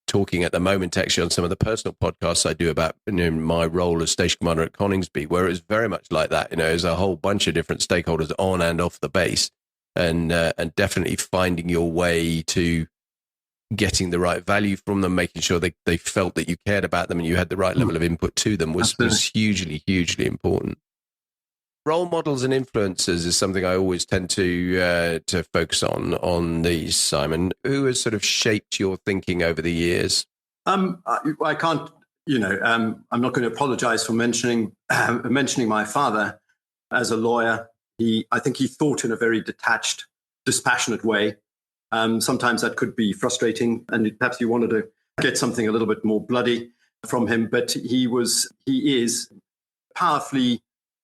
talking at the moment actually on some of the personal podcasts I do about my role as station commander at Coningsby, where it's very much like that. There's a whole bunch of different stakeholders on and off the base, and definitely finding your way to getting the right value from them, making sure they felt that you cared about them and you had the right level of input to them was hugely, hugely important. Role models and influencers is something I always tend to focus on these, Simon. Who has sort of shaped your thinking over the years? I can't, I'm not going to apologize for mentioning my father as a lawyer. I think he thought in a very detached, dispassionate way. Sometimes that could be frustrating, and perhaps you wanted to get something a little bit more bloody from him. But he is powerfully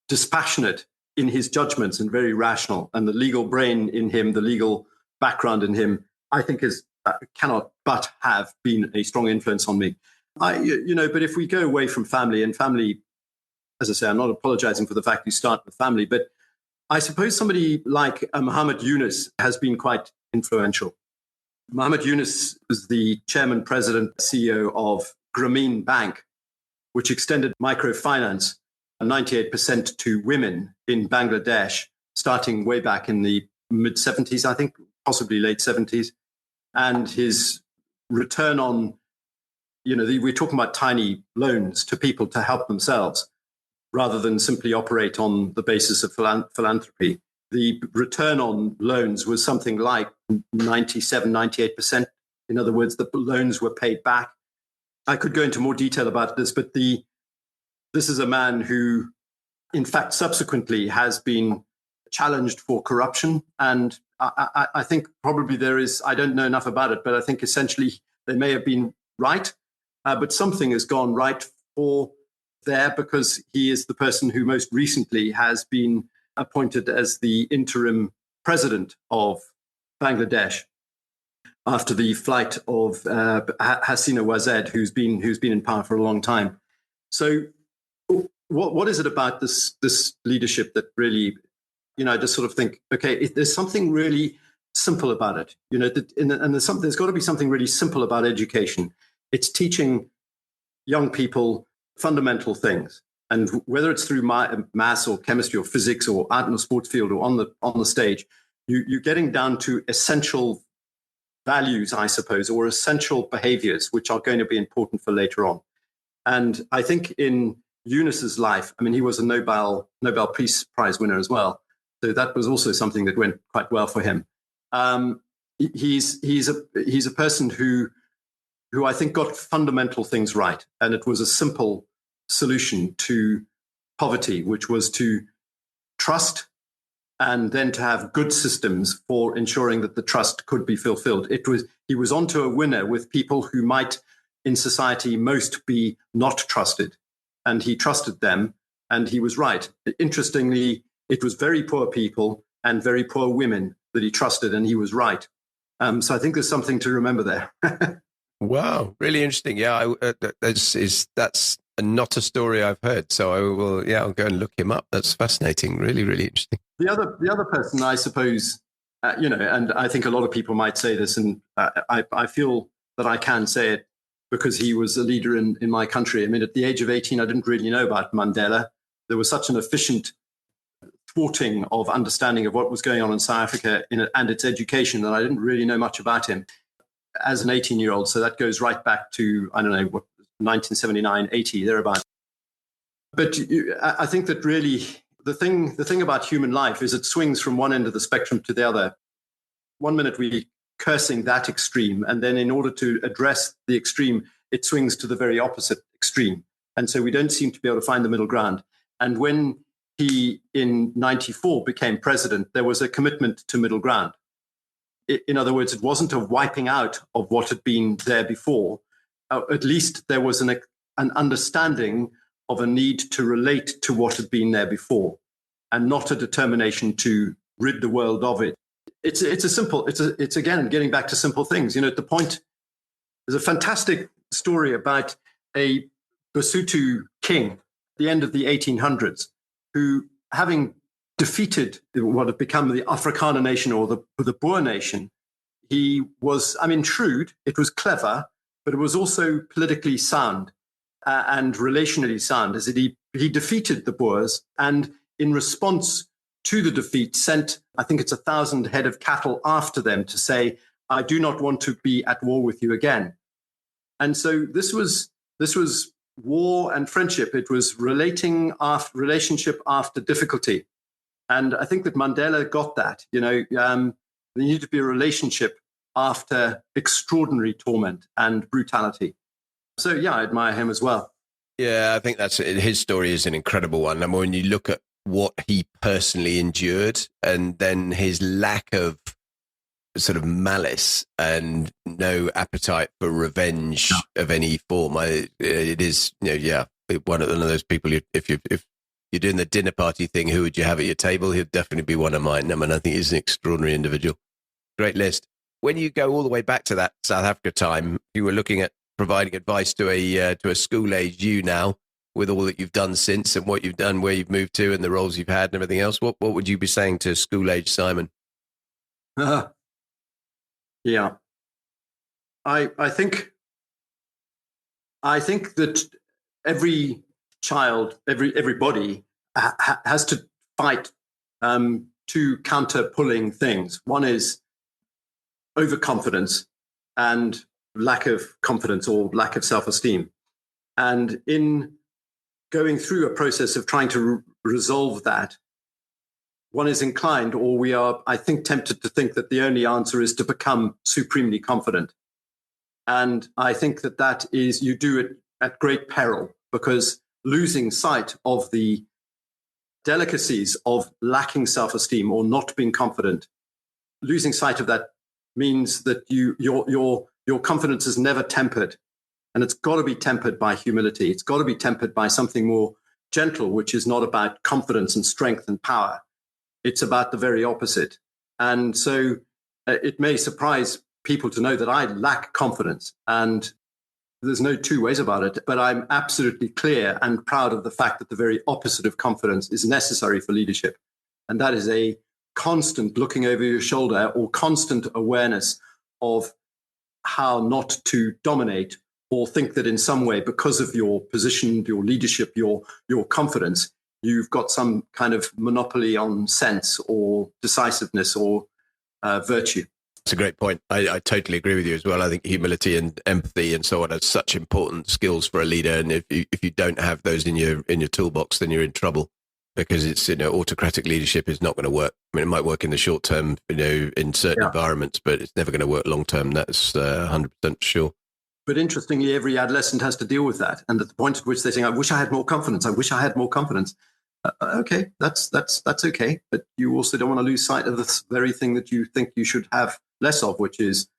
dispassionate in his judgments and very rational. And the legal brain in him, the legal background in him, I think cannot but have been a strong influence on me. But if we go away from family, and family, as I say, I'm not apologizing for the fact you start with family, but I suppose somebody like Muhammad Yunus has been quite influential. Muhammad Yunus was the chairman, president, CEO of Grameen Bank, which extended microfinance 98% to women in Bangladesh, starting way back in the mid-70s, I think, possibly late 70s. And his return on, we're talking about tiny loans to people to help themselves, rather than simply operate on the basis of philanthropy. The return on loans was something like 97, 98%. In other words, the loans were paid back. I could go into more detail about this, but this is a man who, in fact, subsequently has been challenged for corruption. And I think probably I don't know enough about it, but I think essentially they may have been right, but something has gone right there, because he is the person who most recently has been appointed as the interim president of Bangladesh after the flight of Hasina Wazed, who's been in power for a long time. So what is it about this leadership that really, I just sort of think, okay, there's something really simple about it, there's got to be something really simple about education. It's teaching young people fundamental things, and whether it's through maths or chemistry or physics or art in the sports field or on the stage, you're getting down to essential values, I suppose, or essential behaviors, which are going to be important for later on. And I think in Yunus's life, he was a Nobel Peace Prize winner as well, so that was also something that went quite well for him. He's a person who I think got fundamental things right. And it was a simple solution to poverty, which was to trust and then to have good systems for ensuring that the trust could be fulfilled. He was onto a winner with people who might in society most be not trusted. And he trusted them, and he was right. Interestingly, it was very poor people and very poor women that he trusted, and he was right. So I think there's something to remember there. Wow, really interesting. Yeah, that's not a story I've heard. So I will, I'll go and look him up. That's fascinating. Really, really interesting. The other person, I suppose, and I think a lot of people might say this, and I feel that I can say it because he was a leader in my country. I mean, at the age of 18, I didn't really know about Mandela. There was such an efficient thwarting of understanding of what was going on in South Africa and its education that I didn't really know much about him as an 18-year-old. So that goes right back to, I don't know, 1979, 80, thereabouts. But I think that really the thing about human life is it swings from one end of the spectrum to the other. One minute we're cursing that extreme, and then in order to address the extreme, it swings to the very opposite extreme. And so we don't seem to be able to find the middle ground. And when he, in 94, became president, there was a commitment to middle ground. In other words, it wasn't a wiping out of what had been there before. At least there was an understanding of a need to relate to what had been there before, and not a determination to rid the world of it. It's again getting back to simple things. At the point, there's a fantastic story about a Basotho king at the end of the 1800s who, having defeated what had become the Afrikaner nation or the Boer nation, he was, shrewd, it was clever, but it was also politically sound and relationally sound, as he defeated the Boers, and in response to the defeat sent, I think it's 1,000 head of cattle after them to say, I do not want to be at war with you again. And so this was war and friendship. It was relationship after difficulty. And I think that Mandela got that. There needed to be a relationship after extraordinary torment and brutality. So, yeah, I admire him as well. Yeah, I think his story is an incredible one. When you look at what he personally endured and then his lack of sort of malice and no appetite for revenge of any form, it is, one of those people, if you're doing the dinner party thing, who would you have at your table? He'd definitely be one of mine. I think he's an extraordinary individual. Great list. When you go all the way back to that South Africa time, you were looking at providing advice to a school-age you now, with all that you've done since and what you've done, where you've moved to and the roles you've had and everything else. What would you be saying to school-age Simon? Yeah. I think that every child, everybody has to fight two counter-pulling things. One is overconfidence and lack of confidence or lack of self-esteem. And in going through a process of trying to resolve that, one is inclined, or we are, I think, tempted to think that the only answer is to become supremely confident. And I think that is, you do it at great peril, because losing sight of the delicacies of lacking self-esteem or not being confident, losing sight of that means that your confidence is never tempered. And it's got to be tempered by humility. It's got to be tempered by something more gentle, which is not about confidence and strength and power. It's about the very opposite. And so it may surprise people to know that I lack confidence. And there's no two ways about it. But I'm absolutely clear and proud of the fact that the very opposite of confidence is necessary for leadership. And that is a constant looking over your shoulder or constant awareness of how not to dominate or think that in some way, because of your position, your leadership, your confidence, you've got some kind of monopoly on sense or decisiveness or virtue. It's a great point. I totally agree with you as well. I think humility and empathy and so on are such important skills for a leader. And if you don't have those in your toolbox, then you're in trouble, because it's, autocratic leadership is not going to work. I mean, it might work in the short term, in certain environments, but it's never going to work long term. That's 100% sure. But interestingly, every adolescent has to deal with that. And at the point at which they're saying, I wish I had more confidence. I wish I had more confidence. Okay, that's okay. But you also don't want to lose sight of the very thing that you think you should have less of, which is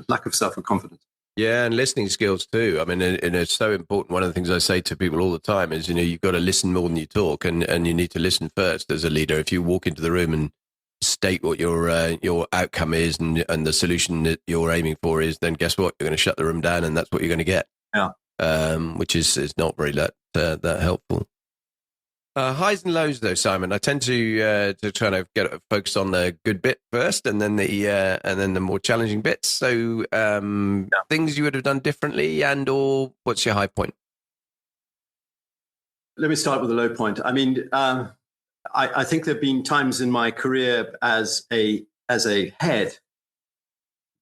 lack of self-confidence. Yeah, and listening skills too. I mean, and it's so important. One of the things I say to people all the time is, you've got to listen more than you talk, and you need to listen first as a leader. If you walk into the room and state what your outcome is and the solution that you're aiming for is, then guess what? You're going to shut the room down, and that's what you're going to get. Yeah. Which is not very that helpful. Highs and lows, though, Simon. I tend to try to get focus on the good bit first, and then the more challenging bits. So, things you would have done differently, and/or what's your high point? Let me start with a low point. I mean, I think there have been times in my career as a head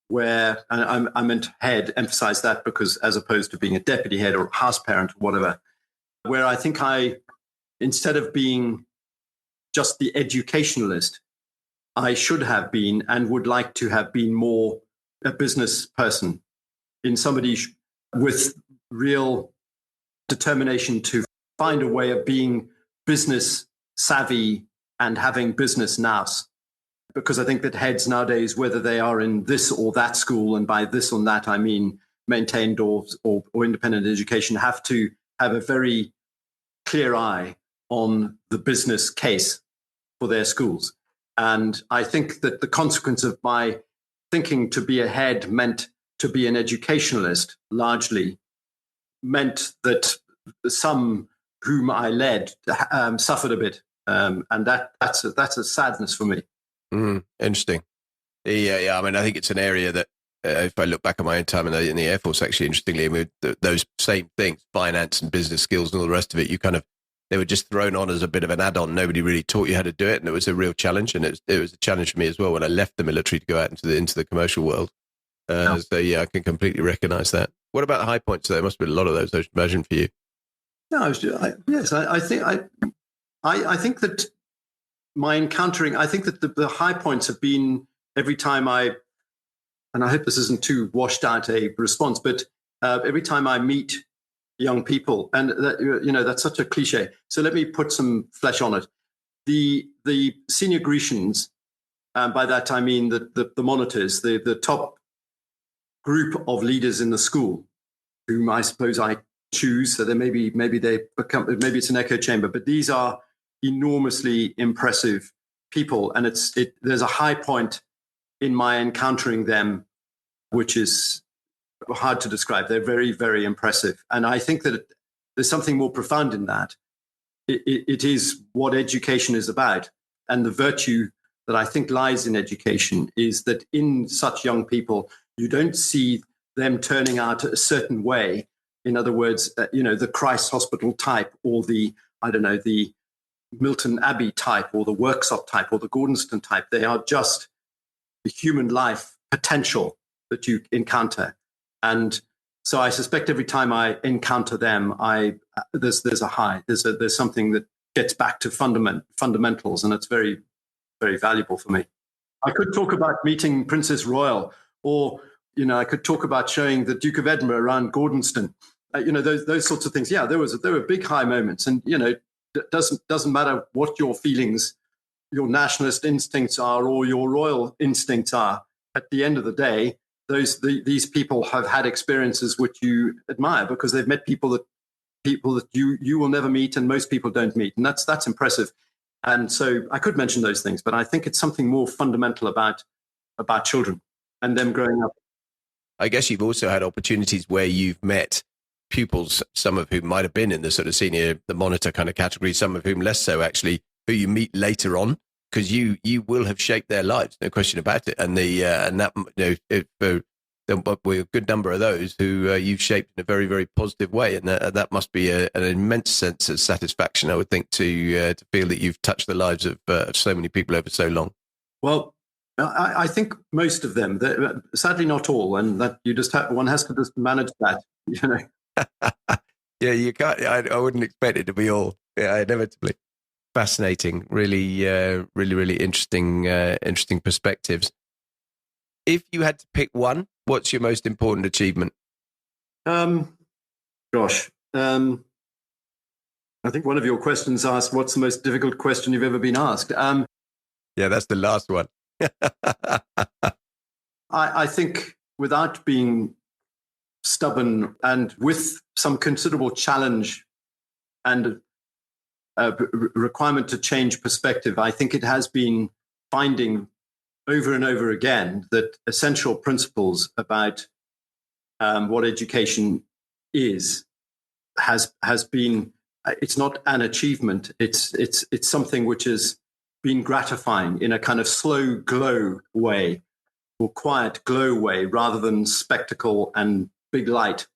where, and I meant head, emphasize that because as opposed to being a deputy head or house parent or whatever, where I think instead of being just the educationalist, I should have been and would like to have been more a business person, in somebody with real determination to find a way of being business savvy and having business nous. Because I think that heads nowadays, whether they are in this or that school, and by this or that I mean maintained or independent education, have to have a very clear eye on the business case for their schools. And I think that the consequence of my thinking to be a head meant to be an educationalist largely meant that some whom I led suffered a bit. And that's a sadness for me. Interesting. Yeah. I mean, I think it's an area that, if I look back at my own time in the Air Force, actually, interestingly, with those same things, finance and business skills and all the rest of it, they were just thrown on as a bit of an add-on. Nobody really taught you how to do it, and it was a real challenge. And it was a challenge for me as well when I left the military to go out into the commercial world. So yeah, I can completely recognise that. What about the high points? There must have been a lot of those. I should imagine for you. No, I think that my encountering, I think that the high points have been every time and I hope this isn't too washed out a response, but every time I meet young people, and that's such a cliche. So let me put some flesh on it. The senior Grecians, by that I mean the monitors, the top group of leaders in the school, whom I suppose I choose. So maybe it's an echo chamber, but these are enormously impressive people, and there's a high point in my encountering them, which is hard to describe. They're very, very impressive. And I think that there's something more profound in that. It is what education is about. And the virtue that I think lies in education is that in such young people, you don't see them turning out a certain way. In other words, the Christ Hospital type, or the Milton Abbey type, or the Worksop type, or the Gordonstoun type. They are just the human life potential that you encounter. And so I suspect every time I encounter them, there's a high. There's something that gets back to fundamentals, and it's very, very valuable for me. I could talk about meeting Princess Royal, or I could talk about showing the Duke of Edinburgh around Gordonstoun. Those sorts of things. Yeah, there were big high moments, and it doesn't matter what your feelings, your nationalist instincts are, or your royal instincts are. At the end of the day, these people have had experiences which you admire, because they've met people that you will never meet, and most people don't meet, and that's impressive. And so I could mention those things, but I think it's something more fundamental about children and them growing up. I guess you've also had opportunities where you've met pupils, some of whom might have been in the sort of the monitor kind of category, some of whom less so, actually, who you meet later on, because you will have shaped their lives, no question about it. And we're a good number of those who you've shaped in a very, very positive way, and that must be an immense sense of satisfaction, I would think, to feel that you've touched the lives of so many people over so long. Well, I think most of them, sadly not all, and that one has to just manage that, Yeah, you can't. I wouldn't expect it to be all. Yeah, inevitably. Fascinating, really, really interesting perspectives. If you had to pick one, what's your most important achievement? I think one of your questions asked, "What's the most difficult question you've ever been asked?" Yeah, that's the last one. I think, without being stubborn and with some considerable challenge and requirement to change perspective, I think it has been finding over and over again that essential principles about what education is has been. It's not an achievement. It's something which has been gratifying in a kind of slow glow way or quiet glow way rather than spectacle and big light.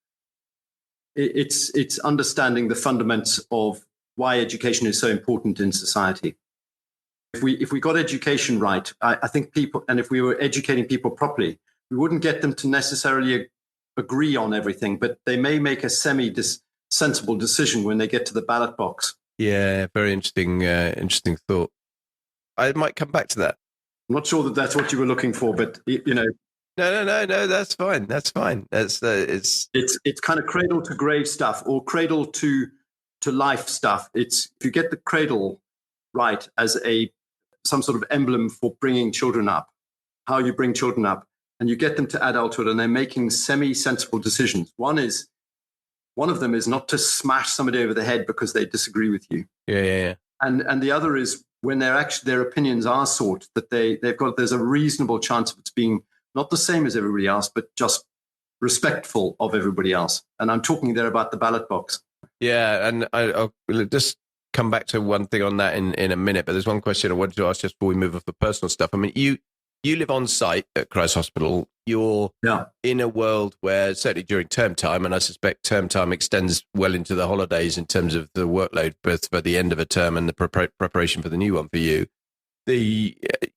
It's understanding the fundamentals of why education is so important in society. If we got education right, I think people, and if we were educating people properly, we wouldn't get them to necessarily agree on everything, but they may make a sensible decision when they get to the ballot box. Yeah, very interesting thought. I might come back to that. I'm not sure that that's what you were looking for, but No, that's fine. It's kind of cradle to grave stuff or cradle to life stuff. It's if you get the cradle right as some sort of emblem for bringing children up, how you bring children up, and you get them to adulthood and they're making semi-sensible decisions. One of them is not to smash somebody over the head because they disagree with you. Yeah. And the other is when their opinions are sought, that there's a reasonable chance of it being not the same as everybody else, but just respectful of everybody else. And I'm talking there about the ballot box. Yeah, and I'll just come back to one thing on that in a minute, but there's one question I wanted to ask just before we move off the personal stuff. I mean, you live on site at Christ Hospital. You're in a world where, certainly during term time, and I suspect term time extends well into the holidays in terms of the workload, both for the end of a term and the preparation for the new one for you.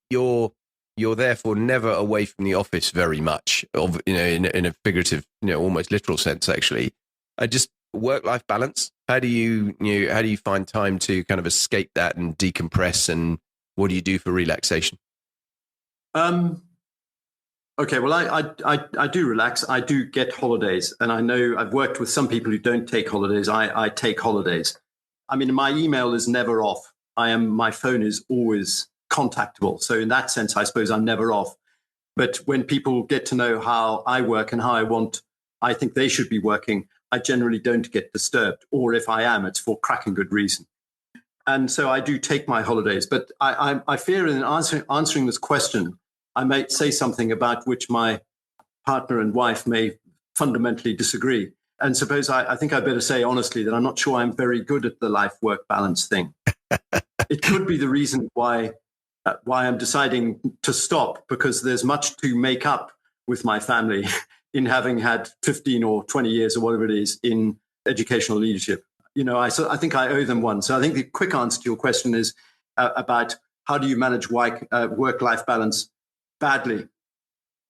You're therefore never away from the office very much, in a figurative, almost literal sense, actually. Work-life balance. How do you find time to kind of escape that and decompress, and what do you do for relaxation? Okay, well, I do relax. I do get holidays, and I know I've worked with some people who don't take holidays. I take holidays. I mean, my email is never off. My phone is always contactable. So in that sense, I suppose I'm never off. But when people get to know how I work and how I think they should be working, I generally don't get disturbed. Or if I am, it's for cracking good reason. And so I do take my holidays. But I fear in answering this question, I might say something about which my partner and wife may fundamentally disagree. And suppose I think I better say honestly that I'm not sure I'm very good at the life-work balance thing. It could be the reason why I'm deciding to stop, because there's much to make up with my family in having had 15 or 20 years or whatever it is in educational leadership. I think I owe them one. So I think the quick answer to your question is about how do you manage work-life balance badly.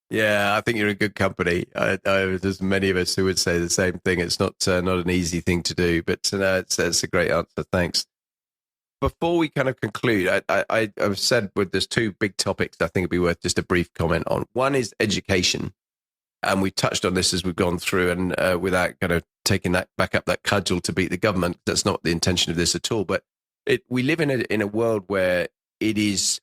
Yeah, I think you're in good company. There's many of us who would say the same thing. It's not an easy thing to do, but it's a great answer. Thanks. Before we kind of conclude, I've said there's two big topics I think it'd be worth just a brief comment on. One is education, and we touched on this as we've gone through, and without kind of taking that back up that cudgel to beat the government, that's not the intention of this at all. But we live in a world where it is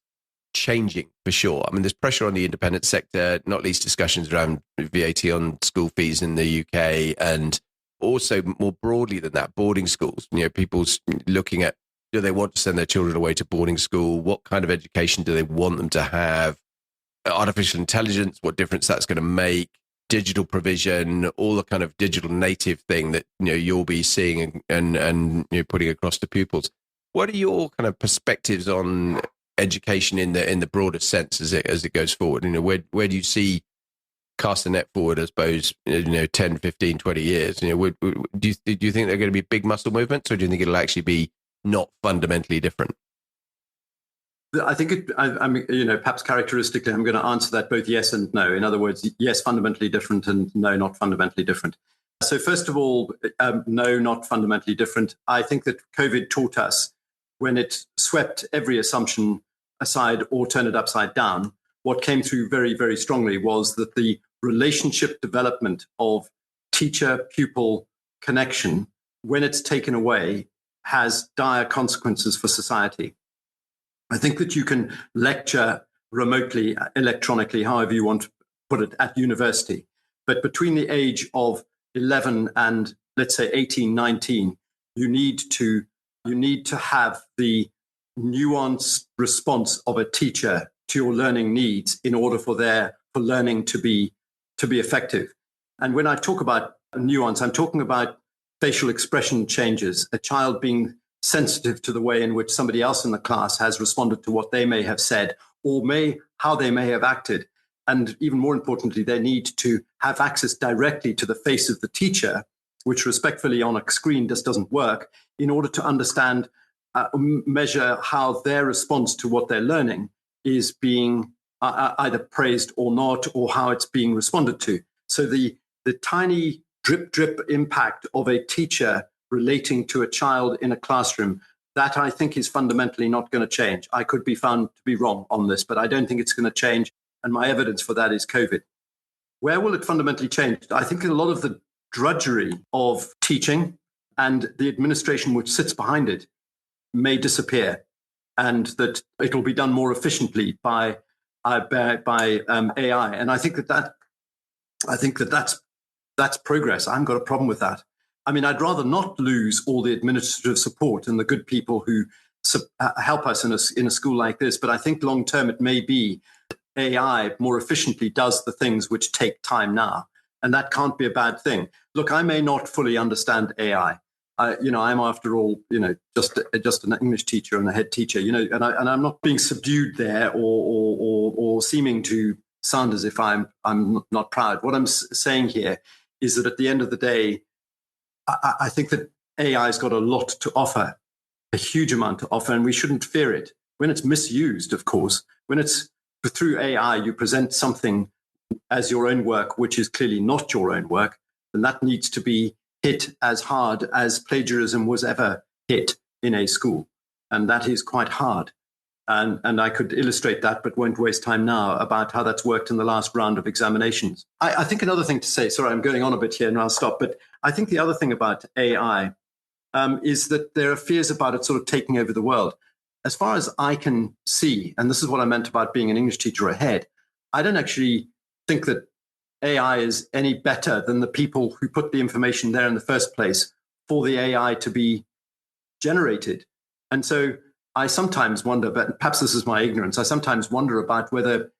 changing for sure. I mean, there's pressure on the independent sector, not least discussions around VAT on school fees in the UK, and also more broadly than that, boarding schools. People's looking at, do they want to send their children away to boarding school? What kind of education do they want them to have? Artificial intelligence, what difference that's going to make? Digital provision, all the kind of digital native thing that you'll be seeing and putting across to pupils. What are your kind of perspectives on education in the broader sense as it goes forward? Where do you see cast the net forward, I suppose, 10, 15, 20 years? Do you think they're going to be big muscle movements, or do you think it'll actually be not fundamentally different? I think perhaps characteristically, I'm going to answer that both yes and no. In other words, yes, fundamentally different, and no, not fundamentally different. So first of all, no, not fundamentally different. I think that COVID taught us, when it swept every assumption aside or turned it upside down, what came through very, very strongly was that the relationship development of teacher-pupil connection, when it's taken away, has dire consequences for society. I think that you can lecture remotely, electronically, however you want to put it, at university. But between the age of 11 and let's say 18, 19, you need to have the nuanced response of a teacher to your learning needs in order for learning to be effective. And when I talk about nuance, I'm talking about facial expression changes, a child being sensitive to the way in which somebody else in the class has responded to what they may have said or how they may have acted. And even more importantly, they need to have access directly to the face of the teacher, which respectfully on a screen just doesn't work, in order to understand, measure how their response to what they're learning is being either praised or not, or how it's being responded to. So the tiny drip impact of a teacher relating to a child in a classroom, that I think is fundamentally not going to change. I could be found to be wrong on this, but I don't think it's going to change. And my evidence for that is COVID. Where will it fundamentally change? I think a lot of the drudgery of teaching and the administration which sits behind it may disappear, and that it will be done more efficiently by AI. And I think that's progress. I haven't got a problem with that. I mean, I'd rather not lose all the administrative support and the good people who help us in a school like this. But I think long term, it may be AI more efficiently does the things which take time now. And that can't be a bad thing. Look, I may not fully understand AI. I'm after all, just an English teacher and a head teacher, and I'm not being subdued there or seeming to sound as if I'm not proud. What I'm saying here is that at the end of the day, I think that AI has got a lot to offer, a huge amount to offer, and we shouldn't fear it. When it's misused, of course, when it's through AI, you present something as your own work, which is clearly not your own work, then that needs to be hit as hard as plagiarism was ever hit in a school. And that is quite hard. And I could illustrate that, but won't waste time now, about how that's worked in the last round of examinations. I think another thing to say, sorry, I'm going on a bit here and I'll stop, but I think the other thing about AI is that there are fears about it sort of taking over the world. As far as I can see, and this is what I meant about being an English teacher ahead, I don't actually think that AI is any better than the people who put the information there in the first place for the AI to be generated. And so I sometimes wonder, but perhaps this is my ignorance, I sometimes wonder about whether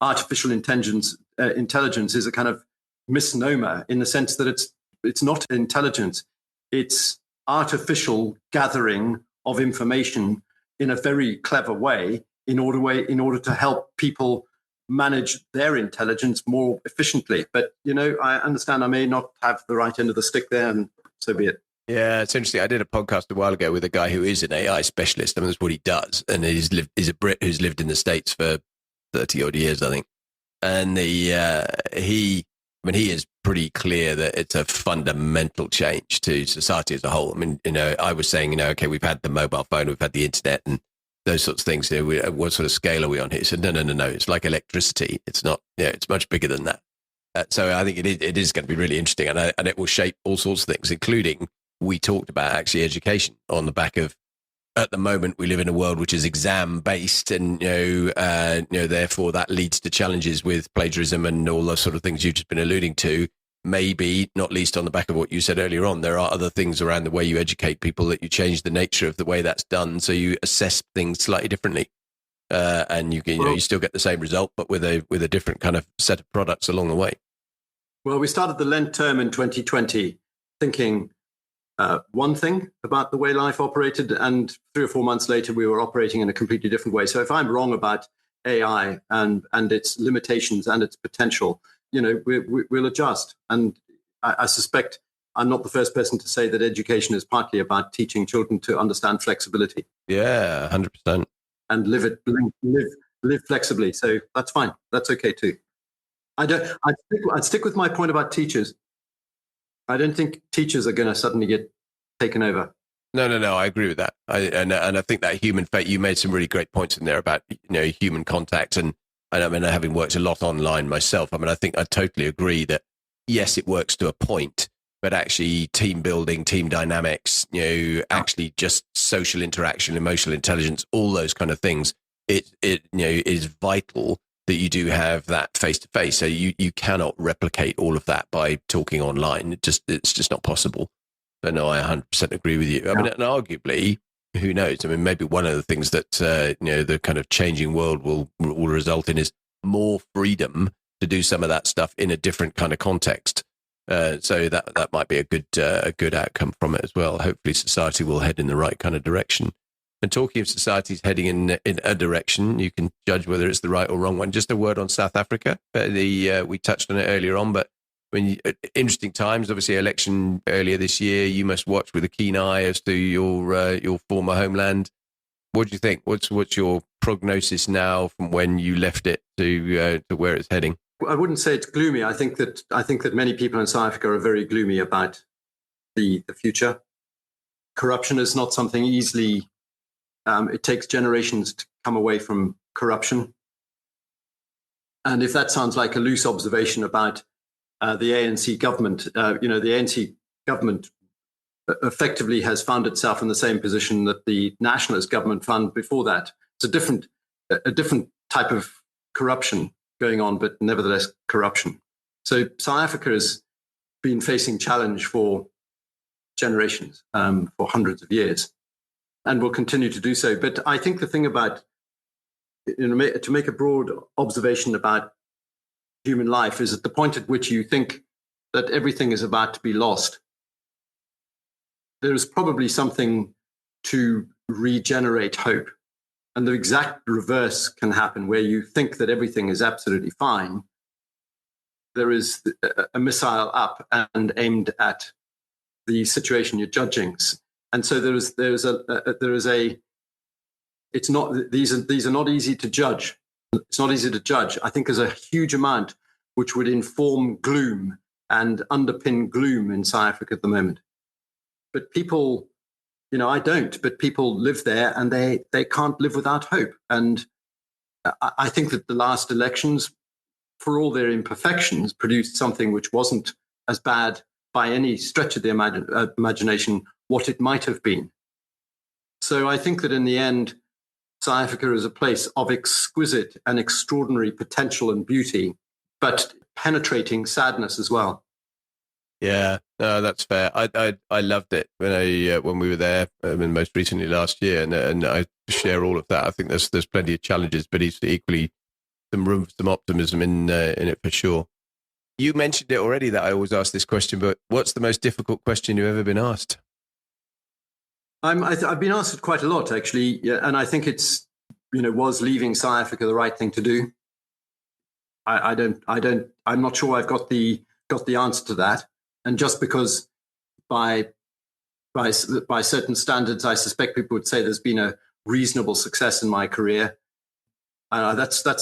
artificial intelligence is a kind of misnomer, in the sense that it's not intelligence, it's artificial gathering of information in a very clever way in order to help people manage their intelligence more efficiently. But, I understand I may not have the right end of the stick there, and so be it. Yeah, it's interesting. I did a podcast a while ago with a guy who is an AI specialist. I mean, that's what he does. And he's a Brit who's lived in the States for 30 odd years, I think. And he is pretty clear that it's a fundamental change to society as a whole. I mean, I was saying, okay, we've had the mobile phone, we've had the internet and those sorts of things. What sort of scale are we on here? He said, no. It's like electricity. It's not, it's much bigger than that. So I think it is going to be really interesting, and it will shape all sorts of things, including, we talked about actually education on the back of, at the moment, we live in a world which is exam based, and therefore that leads to challenges with plagiarism and all those sort of things you've just been alluding to. Maybe not least on the back of what you said earlier on, there are other things around the way you educate people that you change the nature of the way that's done, so you assess things slightly differently, and you can, you still get the same result, but with a different kind of set of products along the way. Well, we started the Lent term in 2020 thinking one thing about the way life operated, and 3 or 4 months later, we were operating in a completely different way. So if I'm wrong about AI and its limitations and its potential, we'll adjust. And I suspect I'm not the first person to say that education is partly about teaching children to understand flexibility. Yeah, 100%. And live flexibly. So that's fine. That's okay too. I'd stick with my point about teachers. I don't think teachers are going to suddenly get taken over. No. I agree with that. And I think that human fate, you made some really great points in there about, human contact. And I mean, having worked a lot online myself, I mean, I think I totally agree that, yes, it works to a point, but actually team building, team dynamics, actually just social interaction, emotional intelligence, all those kind of things, it is vital that you do have that face to face. So you cannot replicate all of that by talking online. It's just not possible. So no, I 100% agree with you. I mean, and arguably, who knows? I mean, maybe one of the things that the kind of changing world will result in is more freedom to do some of that stuff in a different kind of context. So that might be a good outcome from it as well. Hopefully, society will head in the right kind of direction. And talking of societies heading in a direction, you can judge whether it's the right or wrong one. Just a word on South Africa. We touched on it earlier on, but interesting times. Obviously, election earlier this year. You must watch with a keen eye as to your former homeland. What do you think? What's your prognosis now from when you left it to where it's heading? I wouldn't say it's gloomy. I think that many people in South Africa are very gloomy about the future. Corruption is not something easily. It takes generations to come away from corruption. And if that sounds like a loose observation about the ANC government, the ANC government effectively has found itself in the same position that the nationalist government found before that. It's a different type of corruption going on, but nevertheless corruption. So South Africa has been facing challenge for generations, for hundreds of years, and will continue to do so. But I think the thing about, to make a broad observation about human life is at the point at which you think that everything is about to be lost, there is probably something to regenerate hope. And the exact reverse can happen, where you think that everything is absolutely fine. There is a missile up and aimed at the situation you're judging. And so it's not, these are not easy to judge. It's not easy to judge. I think there's a huge amount which would inform gloom and underpin gloom in South Africa at the moment. But people, I don't, but people live there and they can't live without hope. And I think that the last elections, for all their imperfections, produced something which wasn't as bad by any stretch of the imagination what it might have been. So I think that in the end, South Africa is a place of exquisite and extraordinary potential and beauty, but penetrating sadness as well. Yeah, no, that's fair. I loved it when we were there, most recently last year, and I share all of that. I think there's plenty of challenges, but equally some room for some optimism in it for sure. You mentioned it already that I always ask this question, but what's the most difficult question you've ever been asked? I've been asked it quite a lot, actually, yeah, and I think it's was leaving South Africa the right thing to do? I'm not sure I've got the answer to that. And just because by certain standards, I suspect people would say there's been a reasonable success in my career. That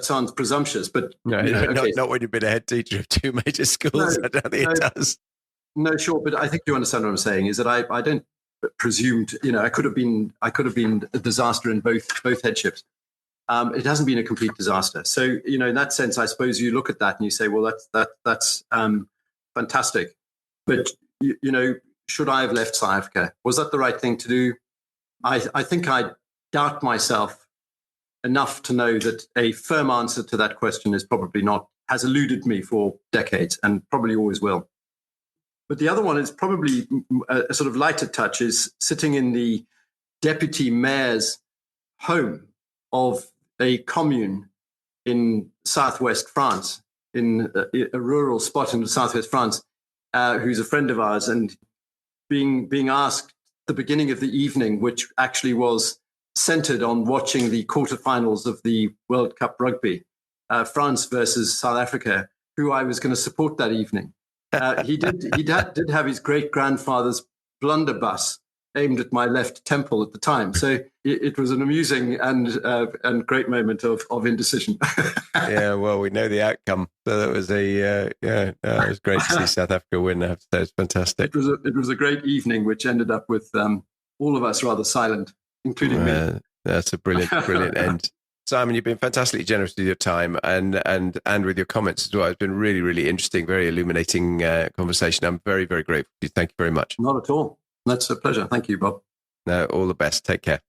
sounds presumptuous, but no, not when you've been a head teacher of two major schools. No, I don't think it does. No, sure, but I think you understand what I'm saying. Is that I don't presume I could have been a disaster in both headships. It hasn't been a complete disaster. So in that sense, I suppose you look at that and you say, well, that's fantastic. But should I have left South Africa? Was that the right thing to do? I think I doubt myself enough to know that a firm answer to that question is probably not, has eluded me for decades and probably always will. But the other one is probably a sort of lighter touch, is sitting in the deputy mayor's home of a commune in southwest France, in a rural spot in southwest France, who's a friend of ours, and being asked the beginning of the evening, which actually was centered on watching the quarterfinals of the World Cup rugby, France versus South Africa, who I was going to support that evening. He did have his great grandfather's blunderbuss aimed at my left temple at the time, so it was an amusing and great moment of indecision. Yeah, well, we know the outcome, so that was it was great to see South Africa win. I have to say, it's fantastic. It was a great evening, which ended up with all of us rather silent, including me. That's a brilliant end. Simon, you've been fantastically generous with your time and with your comments as well. It's been really, really interesting, very illuminating conversation. I'm very, very grateful to you. Thank you very much. Not at all. That's a pleasure. Thank you, Bob. No, all the best. Take care.